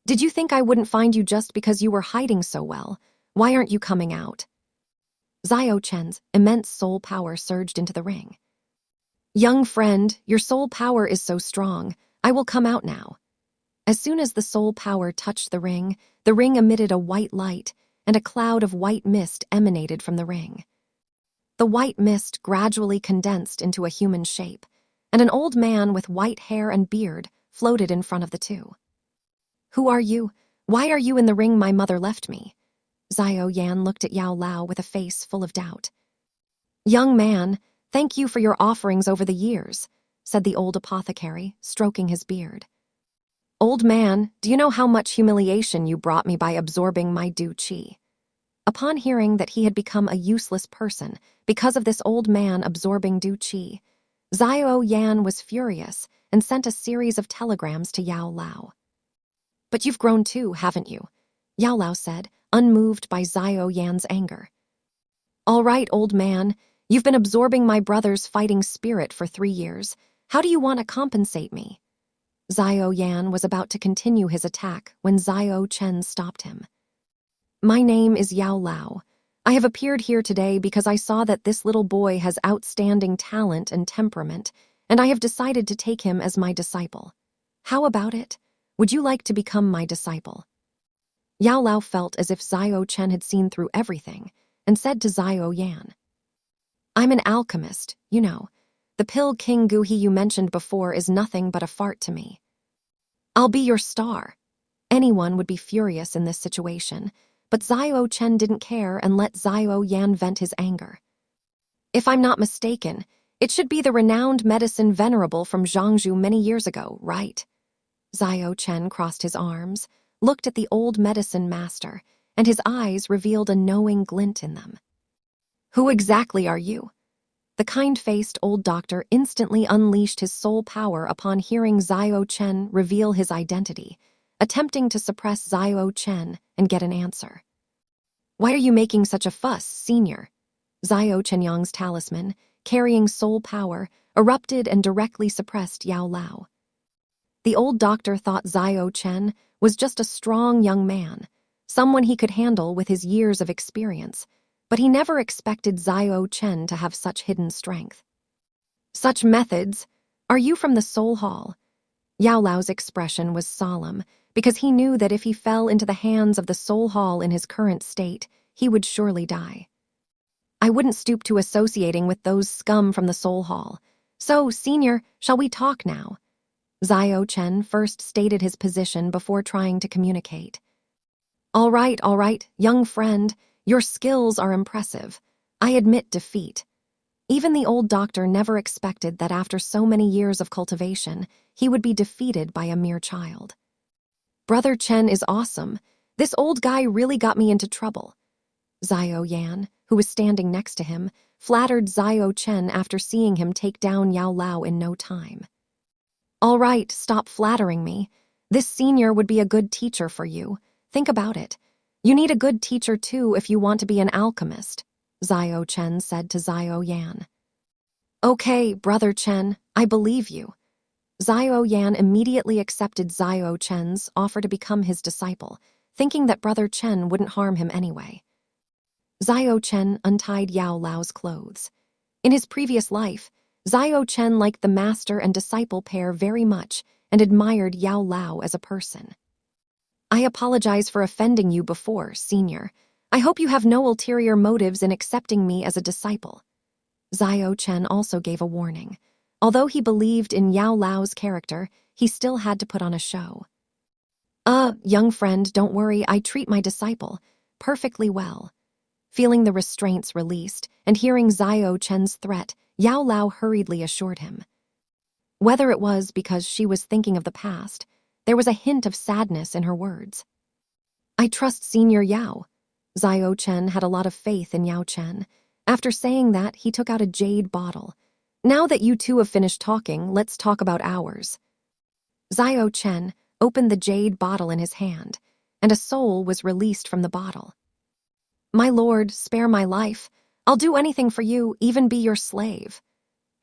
"Did you think I wouldn't find you just because you were hiding so well? Why aren't you coming out?" Zhao Chen's immense soul power surged into the ring. "Young friend, your soul power is so strong. I will come out now." As soon as the soul power touched the ring emitted a white light, and a cloud of white mist emanated from the ring. The white mist gradually condensed into a human shape, and an old man with white hair and beard floated in front of the two. "Who are you? Why are you in the ring my mother left me?" Zhao Yan looked at Yao Lao with a face full of doubt. "Young man, thank you for your offerings over the years," said the old apothecary, stroking his beard. "Old man, do you know how much humiliation you brought me by absorbing my du qi?" Upon hearing that he had become a useless person because of this old man absorbing du qi, Zhao Yan was furious and sent a series of telegrams to Yao Lao. "But you've grown too, haven't you?" Yao Lao said, unmoved by Zhao Yan's anger. "All right, old man, you've been absorbing my brother's fighting spirit for 3 years. How do you want to compensate me?" Zhao Yan was about to continue his attack when Zhao Chen stopped him. "My name is Yao Lao. I have appeared here today because I saw that this little boy has outstanding talent and temperament, and I have decided to take him as my disciple. How about it? Would you like to become my disciple?" Yao Lao felt as if Zhao Chen had seen through everything and said to Zhao Yan, "I'm an alchemist, you know. The pill King Guhi you mentioned before is nothing but a fart to me. I'll be your star." Anyone would be furious in this situation, but Zhao Chen didn't care and let Zhao Yan vent his anger. "If I'm not mistaken, it should be the renowned medicine venerable from Zhangzhou many years ago, right?" Zhao Chen crossed his arms, looked at the old medicine master, and his eyes revealed a knowing glint in them. "Who exactly are you?" The kind-faced old doctor instantly unleashed his soul power upon hearing Zhao Chen reveal his identity, attempting to suppress Zhao Chen and get an answer. "Why are you making such a fuss, senior?" Zhao Chenyang's talisman, carrying soul power, erupted and directly suppressed Yao Lao. The old doctor thought Zhao Chen was just a strong young man, someone he could handle with his years of experience, but he never expected Zhao Chen to have such hidden strength. "Such methods? Are you from the Soul Hall?" Yao Lao's expression was solemn, because he knew that if he fell into the hands of the Soul Hall in his current state, he would surely die. I wouldn't stoop to associating with those scum from the Soul Hall. So, Senior, shall we talk now? Xiao Chen first stated his position before trying to communicate. All right, young friend, your skills are impressive. I admit defeat. Even the old doctor never expected that after so many years of cultivation, he would be defeated by a mere child. Brother Chen is awesome. This old guy really got me into trouble. Xiao Yan, who was standing next to him, flattered Xiao Chen after seeing him take down Yao Lao in no time. All right, stop flattering me. This senior would be a good teacher for you. Think about it. You need a good teacher too if you want to be an alchemist, Xiao Chen said to Xiao Yan. Okay, Brother Chen, I believe you. Xiao Yan immediately accepted Xiao Chen's offer to become his disciple, thinking that Brother Chen wouldn't harm him anyway. Xiao Chen untied Yao Lao's clothes. In his previous life, Xiao Chen liked the master and disciple pair very much and admired Yao Lao as a person. I apologize for offending you before, Senior. I hope you have no ulterior motives in accepting me as a disciple. Xiao Chen also gave a warning. Although he believed in Yao Lao's character, he still had to put on a show. Young friend, don't worry, I treat my disciple perfectly well. Feeling the restraints released and hearing Xiao Chen's threat, Yao Lao hurriedly assured him. Whether it was because she was thinking of the past, there was a hint of sadness in her words. I trust Senior Yao. Xiao Chen had a lot of faith in Yao Chen. After saying that, he took out a jade bottle. Now that you two have finished talking, let's talk about ours. Xiao Chen opened the jade bottle in his hand, and a soul was released from the bottle. My lord, spare my life. I'll do anything for you, even be your slave.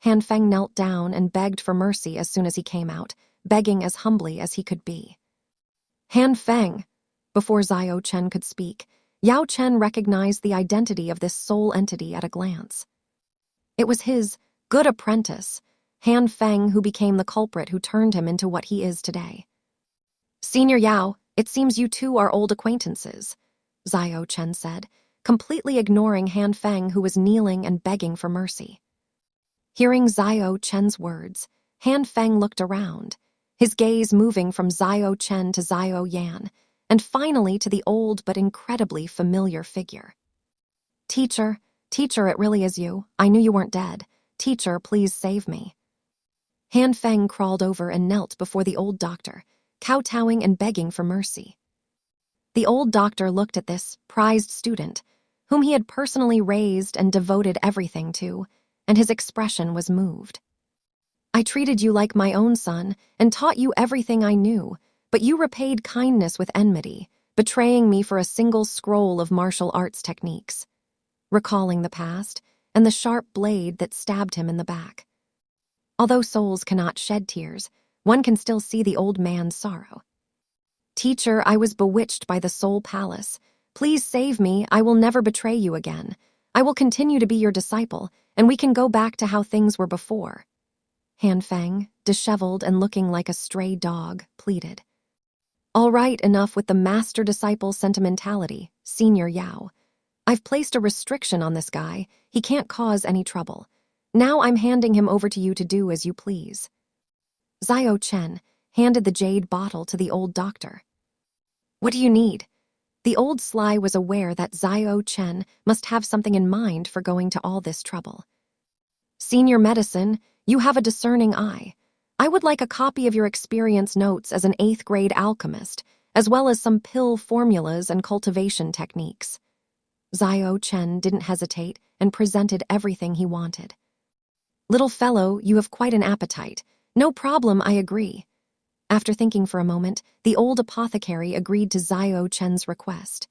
Han Feng knelt down and begged for mercy as soon as he came out, begging as humbly as he could be. Han Feng! Before Xiao Chen could speak, Yao Chen recognized the identity of this soul entity at a glance. It was his good apprentice, Han Feng, who became the culprit who turned him into what he is today. Senior Yao, it seems you two are old acquaintances, Xiao Chen said, completely ignoring Han Feng, who was kneeling and begging for mercy. Hearing Xiao Chen's words, Han Feng looked around, his gaze moving from Xiao Chen to Xiao Yan, and finally to the old but incredibly familiar figure. Teacher, it really is you. I knew you weren't dead. Teacher, please save me. Han Feng crawled over and knelt before the old doctor, kowtowing and begging for mercy. The old doctor looked at this prized student, whom he had personally raised and devoted everything to, and his expression was moved. I treated you like my own son and taught you everything I knew, but you repaid kindness with enmity, betraying me for a single scroll of martial arts techniques. Recalling the past and the sharp blade that stabbed him in the back. Although souls cannot shed tears, one can still see the old man's sorrow. Teacher, I was bewitched by the Soul Palace. Please save me, I will never betray you again. I will continue to be your disciple, and we can go back to how things were before. Han Feng, disheveled and looking like a stray dog, pleaded. All right, enough with the master-disciple sentimentality, Senior Yao. I've placed a restriction on this guy. He can't cause any trouble. Now I'm handing him over to you to do as you please. Xiao Chen handed the jade bottle to the old doctor. What do you need? The old sly was aware that Xiao Chen must have something in mind for going to all this trouble. Senior medicine, you have a discerning eye. I would like a copy of your experience notes as an 8th grade alchemist, as well as some pill formulas and cultivation techniques. Xiao Chen didn't hesitate and presented everything he wanted. Little fellow, you have quite an appetite. No problem, I agree. After thinking for a moment, the old apothecary agreed to Xiao Chen's request.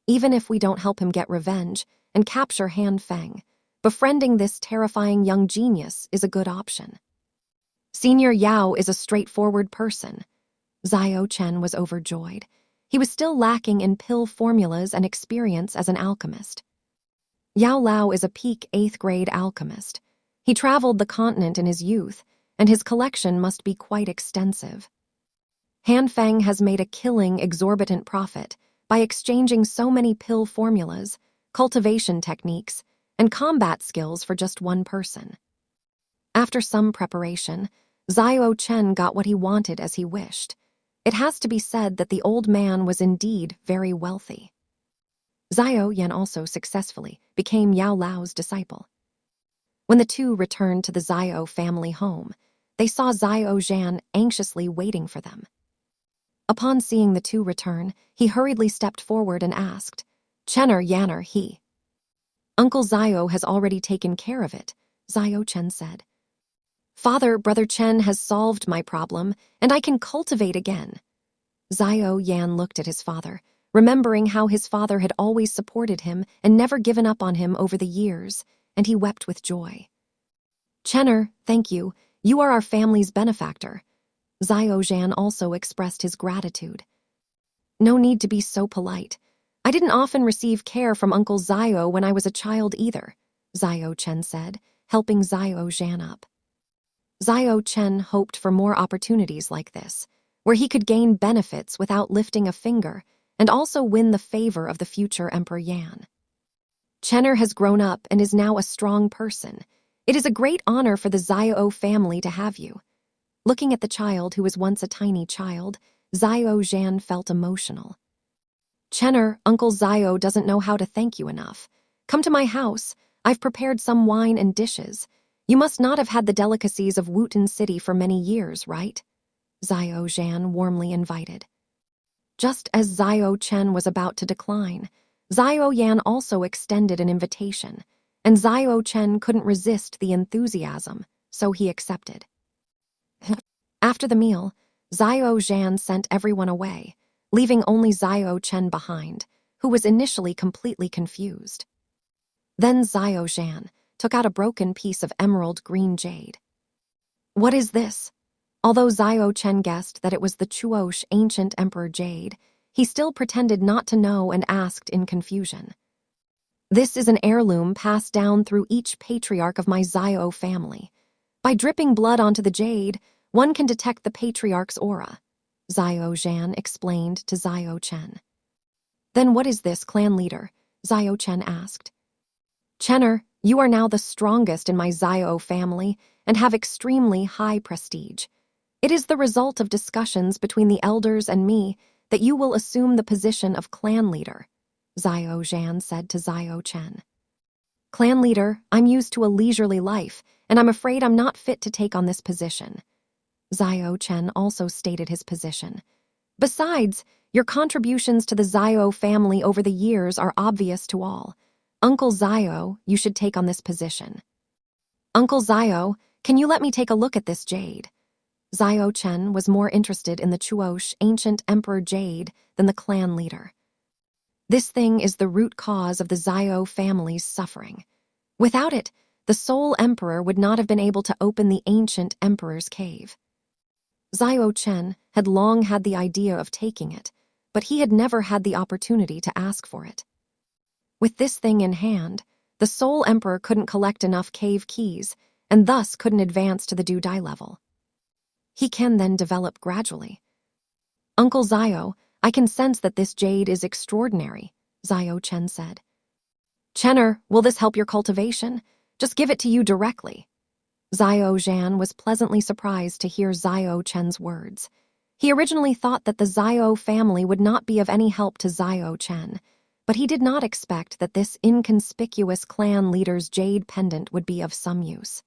Even if we don't help him get revenge and capture Han Feng, befriending this terrifying young genius is a good option. Senior Yao is a straightforward person. Xiao Chen was overjoyed. He was still lacking in pill formulas and experience as an alchemist. Yao Lao is a peak 8th grade alchemist. He traveled the continent in his youth, and his collection must be quite extensive. Han Feng has made a killing, exorbitant profit by exchanging so many pill formulas, cultivation techniques, and combat skills for just one person. After some preparation, Xiao Chen got what he wanted as he wished. It has to be said that the old man was indeed very wealthy. Xiao Yan also successfully became Yao Lao's disciple. When the two returned to the Xiao family home, they saw Xiao Zhan anxiously waiting for them. Upon seeing the two return, he hurriedly stepped forward and asked, "Chener Yanner he?" "Uncle Xiao has already taken care of it," Xiao Chen said. "Father, Brother Chen has solved my problem, and I can cultivate again." Xiao Yan looked at his father, remembering how his father had always supported him and never given up on him over the years, and he wept with joy. "Chener, thank you. You are our family's benefactor." Xiao Zhan also expressed his gratitude. "No need to be so polite. I didn't often receive care from Uncle Xiao when I was a child either," Xiao Chen said, helping Xiao Zhan up. Xiao Chen hoped for more opportunities like this, where he could gain benefits without lifting a finger and also win the favor of the future Emperor Yan. "Chener has grown up and is now a strong person. It is a great honor for the Xiao family to have you." Looking at the child who was once a tiny child, Xiao Zhan felt emotional. "Chener, Uncle Xiao doesn't know how to thank you enough. Come to my house. I've prepared some wine and dishes. You must not have had the delicacies of Wooten City for many years, right?" Xiao Zhan warmly invited. Just as Xiao Chen was about to decline, Xiao Yan also extended an invitation, and Xiao Chen couldn't resist the enthusiasm, so he accepted. After the meal, Xiao Zhan sent everyone away, leaving only Xiao Chen behind, who was initially completely confused. Then Xiao Zhan took out a broken piece of emerald green jade. "What is this?" Although Xiao Chen guessed that it was the Chuosh ancient emperor jade, he still pretended not to know and asked in confusion. "This is an heirloom passed down through each patriarch of my Xiao family. By dripping blood onto the jade, one can detect the patriarch's aura," Xiao Zhan explained to Xiao Chen. "Then what is this, clan leader?" Xiao Chen asked. "Chener, you are now the strongest in my Xiao family and have extremely high prestige. It is the result of discussions between the elders and me that you will assume the position of clan leader," Xiao Zhan said to Xiao Chen. "Clan leader, I'm used to a leisurely life, and I'm afraid I'm not fit to take on this position." Xiao Chen also stated his position. "Besides, your contributions to the Xiao family over the years are obvious to all. Uncle Xiao, you should take on this position." "Uncle Xiao, can you let me take a look at this jade?" Xiao Chen was more interested in the Chuosh ancient emperor jade than the clan leader. "This thing is the root cause of the Xiao family's suffering. Without it, the sole emperor would not have been able to open the ancient emperor's cave." Xiao Chen had long had the idea of taking it, but he had never had the opportunity to ask for it. With this thing in hand, the sole emperor couldn't collect enough cave keys and thus couldn't advance to the Du Dai level. He can then develop gradually. "Uncle Xiao, I can sense that this jade is extraordinary," Xiao Chen said. "Chener, will this help your cultivation? Just give it to you directly." Xiao Zhan was pleasantly surprised to hear Xiao Chen's words. He originally thought that the Xiao family would not be of any help to Xiao Chen, but he did not expect that this inconspicuous clan leader's jade pendant would be of some use.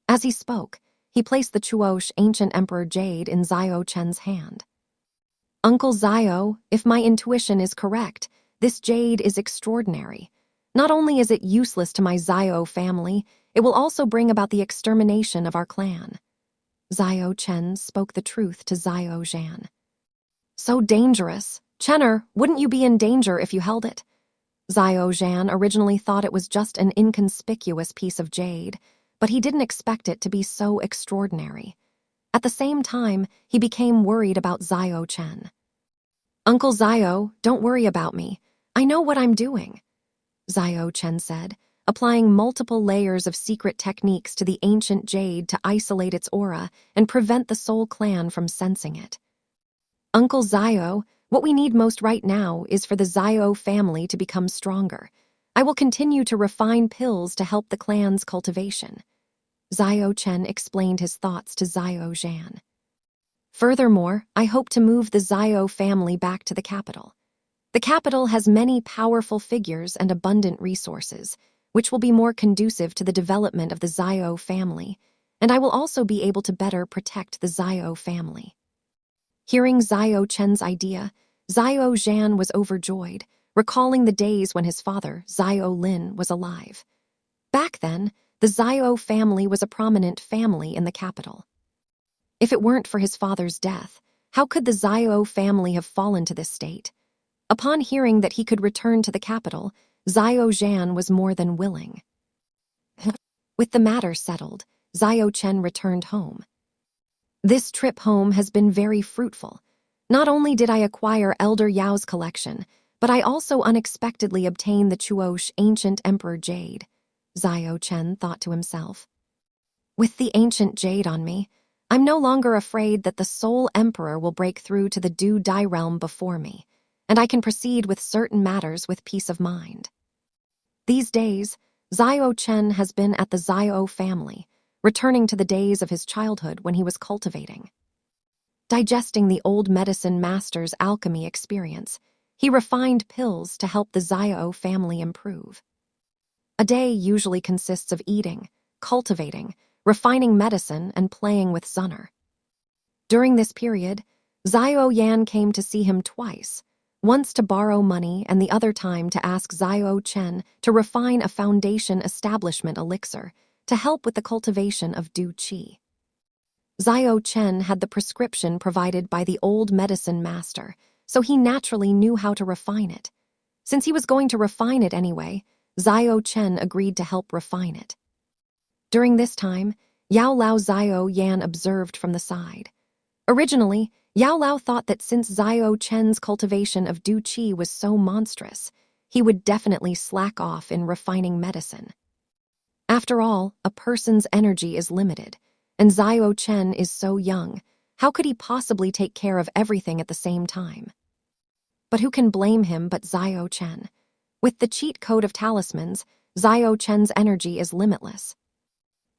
As he spoke, he placed the Chuosh ancient emperor jade in Xiao Chen's hand. "Uncle Xiao, if my intuition is correct, this jade is extraordinary. Not only is it useless to my Xiao family, it will also bring about the extermination of our clan." Xiao Chen spoke the truth to Xiao Zhan. "So dangerous. Chener, wouldn't you be in danger if you held it?" Xiao Zhan originally thought it was just an inconspicuous piece of jade, but he didn't expect it to be so extraordinary. At the same time, he became worried about Xiao Chen. "Uncle Xiao, don't worry about me. I know what I'm doing," Xiao Chen said, applying multiple layers of secret techniques to the ancient jade to isolate its aura and prevent the Soul Clan from sensing it. "Uncle Xiao, what we need most right now is for the Xiao family to become stronger. I will continue to refine pills to help the clan's cultivation. Xiao Chen explained his thoughts to Xiao Zhan. Furthermore, I hope to move the Xiao family back to the capital. The capital has many powerful figures and abundant resources, which will be more conducive to the development of the Xiao family, and I will also be able to better protect the Xiao family. Hearing Xiao Chen's idea, Xiao Zhan was overjoyed, recalling the days when his father, Xiao Lin, was alive. Back then, the Xiao family was a prominent family in the capital. If it weren't for his father's death, how could the Xiao family have fallen to this state? Upon hearing that he could return to the capital, Xiao Zhan was more than willing. With the matter settled, Xiao Chen returned home. This trip home has been very fruitful. Not only did I acquire Elder Yao's collection, but I also unexpectedly obtained the Chuosh ancient emperor jade, Xiao Chen thought to himself. With the ancient jade on me, I'm no longer afraid that the sole emperor will break through to the Du Dai realm before me, and I can proceed with certain matters with peace of mind. These days, Xiao Chen has been at the Xiao family, returning to the days of his childhood when he was cultivating. Digesting the old medicine master's alchemy experience, he refined pills to help the Xiao family improve. A day usually consists of eating, cultivating, refining medicine, and playing with Zunner. During this period, Xiao Yan came to see him twice, once to borrow money and the other time to ask Xiao Chen to refine a foundation establishment elixir to help with the cultivation of Du Qi. Xiao Chen had the prescription provided by the old medicine master, so he naturally knew how to refine it. Since he was going to refine it anyway, Xiao Chen agreed to help refine it. During this time, Yao Lao Xiao Yan observed from the side. Originally, Yao Lao thought that since Xiao Chen's cultivation of Du Qi was so monstrous, he would definitely slack off in refining medicine. After all, a person's energy is limited, and Xiao Chen is so young, how could he possibly take care of everything at the same time? But who can blame him but Xiao Chen? With the cheat code of talismans, Xiao Chen's energy is limitless.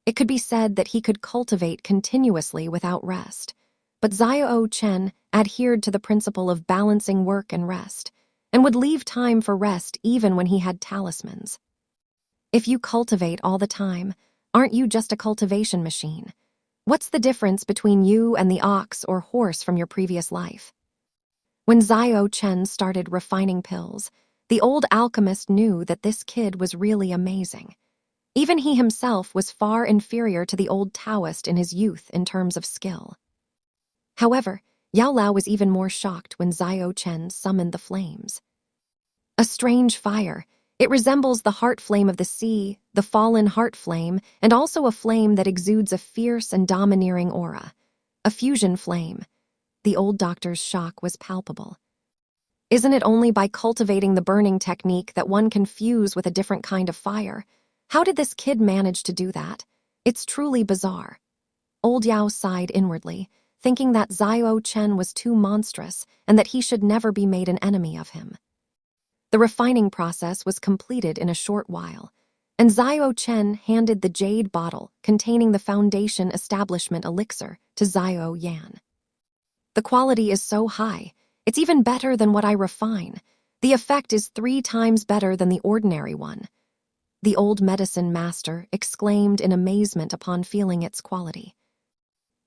It could be said that he could cultivate continuously without rest, but Xiao Chen adhered to the principle of balancing work and rest, and would leave time for rest even when he had talismans. If you cultivate all the time, aren't you just a cultivation machine? What's the difference between you and the ox or horse from your previous life? When Xiao Chen started refining pills, the old alchemist knew that this kid was really amazing. Even he himself was far inferior to the old Taoist in his youth in terms of skill. However, Yao Lao was even more shocked when Xiao Chen summoned the flames. A strange fire. It resembles the heart flame of the sea, the fallen heart flame, and also a flame that exudes a fierce and domineering aura. A fusion flame. The old doctor's shock was palpable. Isn't it only by cultivating the burning technique that one can fuse with a different kind of fire? How did this kid manage to do that? It's truly bizarre. Old Yao sighed inwardly, thinking that Xiao Chen was too monstrous and that he should never be made an enemy of him. The refining process was completed in a short while, and Xiao Chen handed the jade bottle containing the foundation establishment elixir to Xiao Yan. The quality is so high, it's even better than what I refine. The effect is 3 times better than the ordinary one. The old medicine master exclaimed in amazement upon feeling its quality.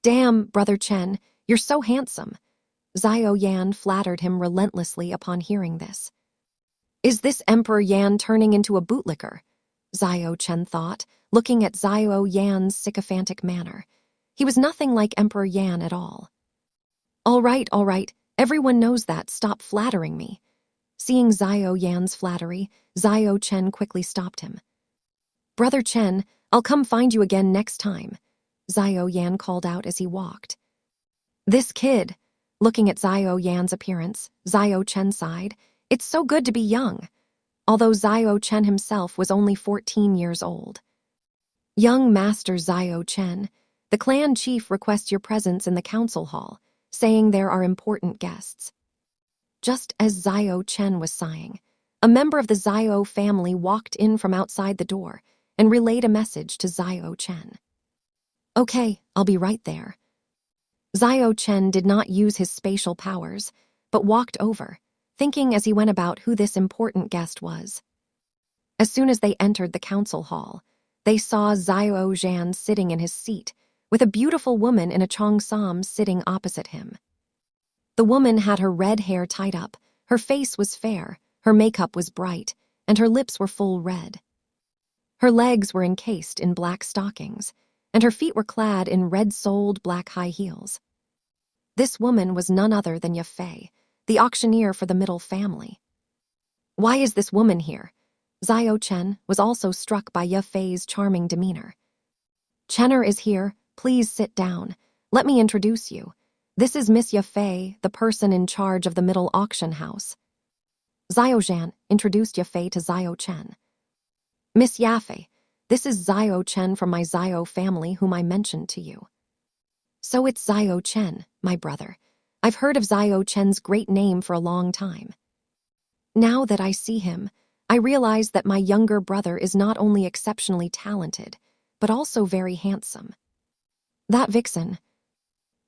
Damn, Brother Chen, you're so handsome. Xiao Yan flattered him relentlessly upon hearing this. Is this Emperor Yan turning into a bootlicker? Xiao Chen thought, looking at Xiao Yan's sycophantic manner. He was nothing like Emperor Yan at all. All right, everyone knows that, stop flattering me. Seeing Xiao Yan's flattery, Xiao Chen quickly stopped him. Brother Chen, I'll come find you again next time, Xiao Yan called out as he walked. This kid, looking at Xiao Yan's appearance, Xiao Chen sighed, it's so good to be young, although Xiao Chen himself was only 14 years old. Young Master Xiao Chen, the clan chief requests your presence in the council hall, saying there are important guests. Just as Xiao Chen was sighing, a member of the Zhao family walked in from outside the door and relayed a message to Zhao Chen. "Okay, I'll be right there." Zhao Chen did not use his spatial powers, but walked over, thinking as he went about who this important guest was. As soon as they entered the council hall, they saw Zhao Zhan sitting in his seat, with a beautiful woman in a cheongsam sitting opposite him. The woman had her red hair tied up, her face was fair, her makeup was bright, and her lips were full red. Her legs were encased in black stockings, and her feet were clad in red-soled black high heels. This woman was none other than Ye Fei, the auctioneer for the middle family. "Why is this woman here?" Zhao Chen was also struck by Ye Fei's charming demeanor. "Chenner is here, please sit down. Let me introduce you. This is Miss Ye Fei, the person in charge of the middle auction house." Zhao Zhan introduced Ye Fei to Zhao Chen. "Miss Ye Fei, this is Zhao Chen from my Zhao family whom I mentioned to you." "So it's Zhao Chen, my brother. I've heard of Zhao Chen's great name for a long time. Now that I see him, I realize that my younger brother is not only exceptionally talented, but also very handsome. That vixen."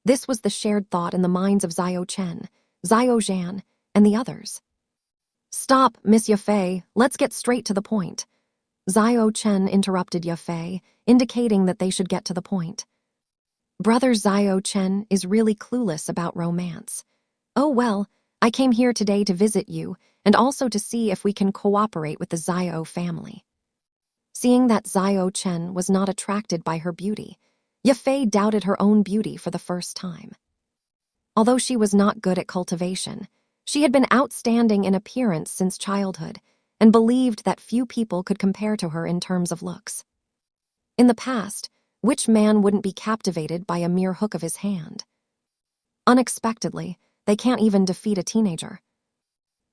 This was the shared thought in the minds of Zhao Chen, Zhao Zhan, and the others. "Stop, Miss Ye Fei, let's get straight to the point." Zhao Chen interrupted Ye Fei, indicating that they should get to the point. "Brother Zhao Chen is really clueless about romance. Oh well, I came here today to visit you and also to see if we can cooperate with the Zhao family." Seeing that Zhao Chen was not attracted by her beauty, Ye Fei doubted her own beauty for the first time. Although she was not good at cultivation, she had been outstanding in appearance since childhood and believed that few people could compare to her in terms of looks. In the past, which man wouldn't be captivated by a mere hook of his hand? Unexpectedly, they can't even defeat a teenager.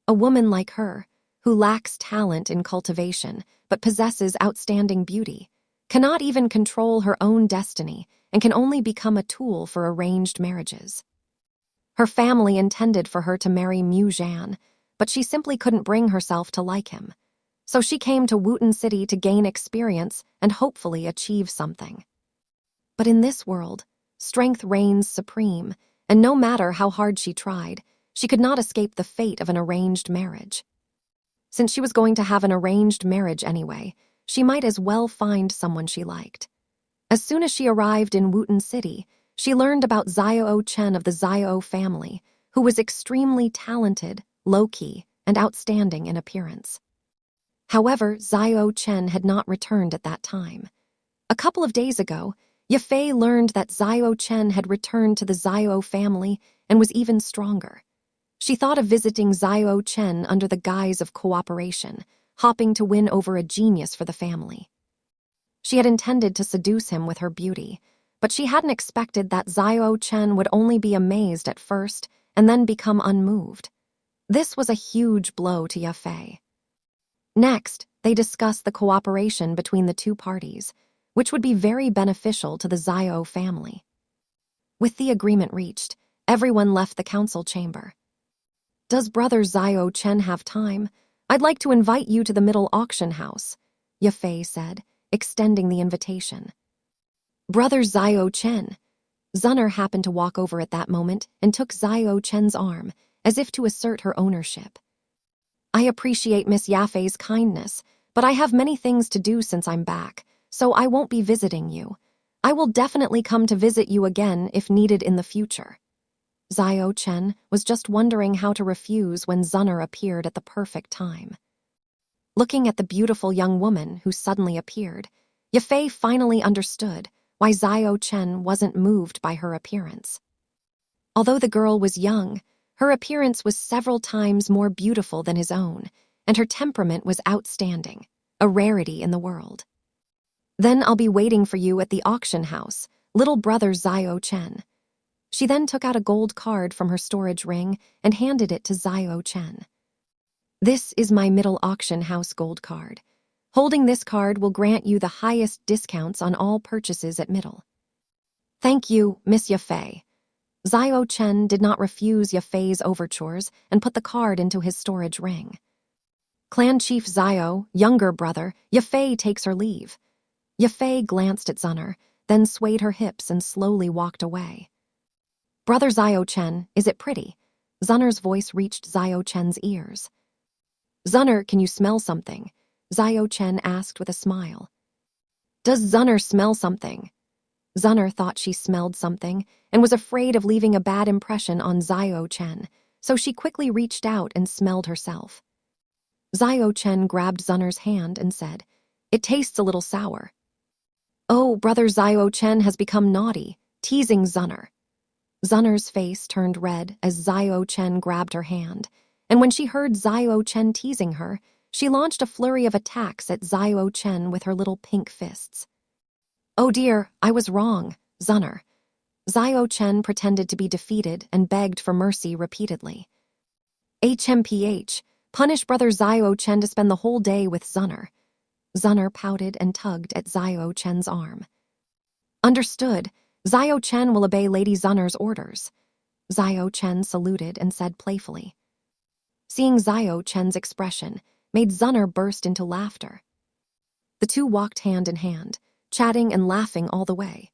A woman like her, who lacks talent in cultivation but possesses outstanding beauty, cannot even control her own destiny and can only become a tool for arranged marriages. Her family intended for her to marry Mu Zhan, but she simply couldn't bring herself to like him. So she came to Wooten City to gain experience and hopefully achieve something. But in this world, strength reigns supreme, and no matter how hard she tried, she could not escape the fate of an arranged marriage. Since she was going to have an arranged marriage anyway, she might as well find someone she liked. As soon as she arrived in Wooten City, she learned about Zhao Chen of the Zhao family, who was extremely talented, low-key, and outstanding in appearance. However, Zhao Chen had not returned at that time. A couple of days ago, Ye Fei learned that Zhao Chen had returned to the Zhao family and was even stronger. She thought of visiting Zhao Chen under the guise of cooperation, hoping to win over a genius for the family. She had intended to seduce him with her beauty, but she hadn't expected that Zhao Chen would only be amazed at first and then become unmoved. This was a huge blow to Ye Fei. Next, they discussed the cooperation between the two parties, which would be very beneficial to the Zhao family. With the agreement reached, everyone left the council chamber. "Does brother Zhao Chen have time? I'd like to invite you to the middle auction house," Ye Fei said, extending the invitation. "Brother Zhao Chen." Zunner happened to walk over at that moment and took Zhao Chen's arm, as if to assert her ownership. "I appreciate Miss Ye Fei's kindness, but I have many things to do since I'm back, so I won't be visiting you. I will definitely come to visit you again if needed in the future." Zhao Chen was just wondering how to refuse when Zunner appeared at the perfect time. Looking at the beautiful young woman who suddenly appeared, Ye Fei finally understood why Zhao Chen wasn't moved by her appearance. Although the girl was young, her appearance was several times more beautiful than his own, and her temperament was outstanding, a rarity in the world. "Then I'll be waiting for you at the auction house, little brother Zhao Chen." She then took out a gold card from her storage ring and handed it to Zhao Chen. "This is my middle auction house gold card. Holding this card will grant you the highest discounts on all purchases at middle." "Thank you, Miss Ye Fei." Zhao Chen did not refuse Ye Fei's overtures and put the card into his storage ring. Clan Chief Zio, younger brother, Yafei takes her leave. Yafei glanced at Zunner, then swayed her hips and slowly walked away. Brother Zio Chen, is it pretty? Zunner's voice reached Zio Chen's ears. Zunner, can you smell something? Zio Chen asked with a smile. Does Zunner smell something? Zunner thought she smelled something and was afraid of leaving a bad impression on Zio Chen, so she quickly reached out and smelled herself. Zio Chen grabbed Zunner's hand and said, It tastes a little sour. Oh, brother Zio Chen has become naughty, teasing Zunner. Zunner's face turned red as Zio Chen grabbed her hand, and when she heard Zio Chen teasing her, she launched a flurry of attacks at Zio Chen with her little pink fists. Oh dear, I was wrong, Zunner. Zio Chen pretended to be defeated and begged for mercy repeatedly. HMPH, punish brother Zio Chen to spend the whole day with Zunner. Zunner pouted and tugged at Zio Chen's arm. Understood. Zio Chen will obey Lady Zunner's orders. Zio Chen saluted and said playfully. Seeing Zio Chen's expression made Zunner burst into laughter. The two walked hand in hand, chatting and laughing all the way.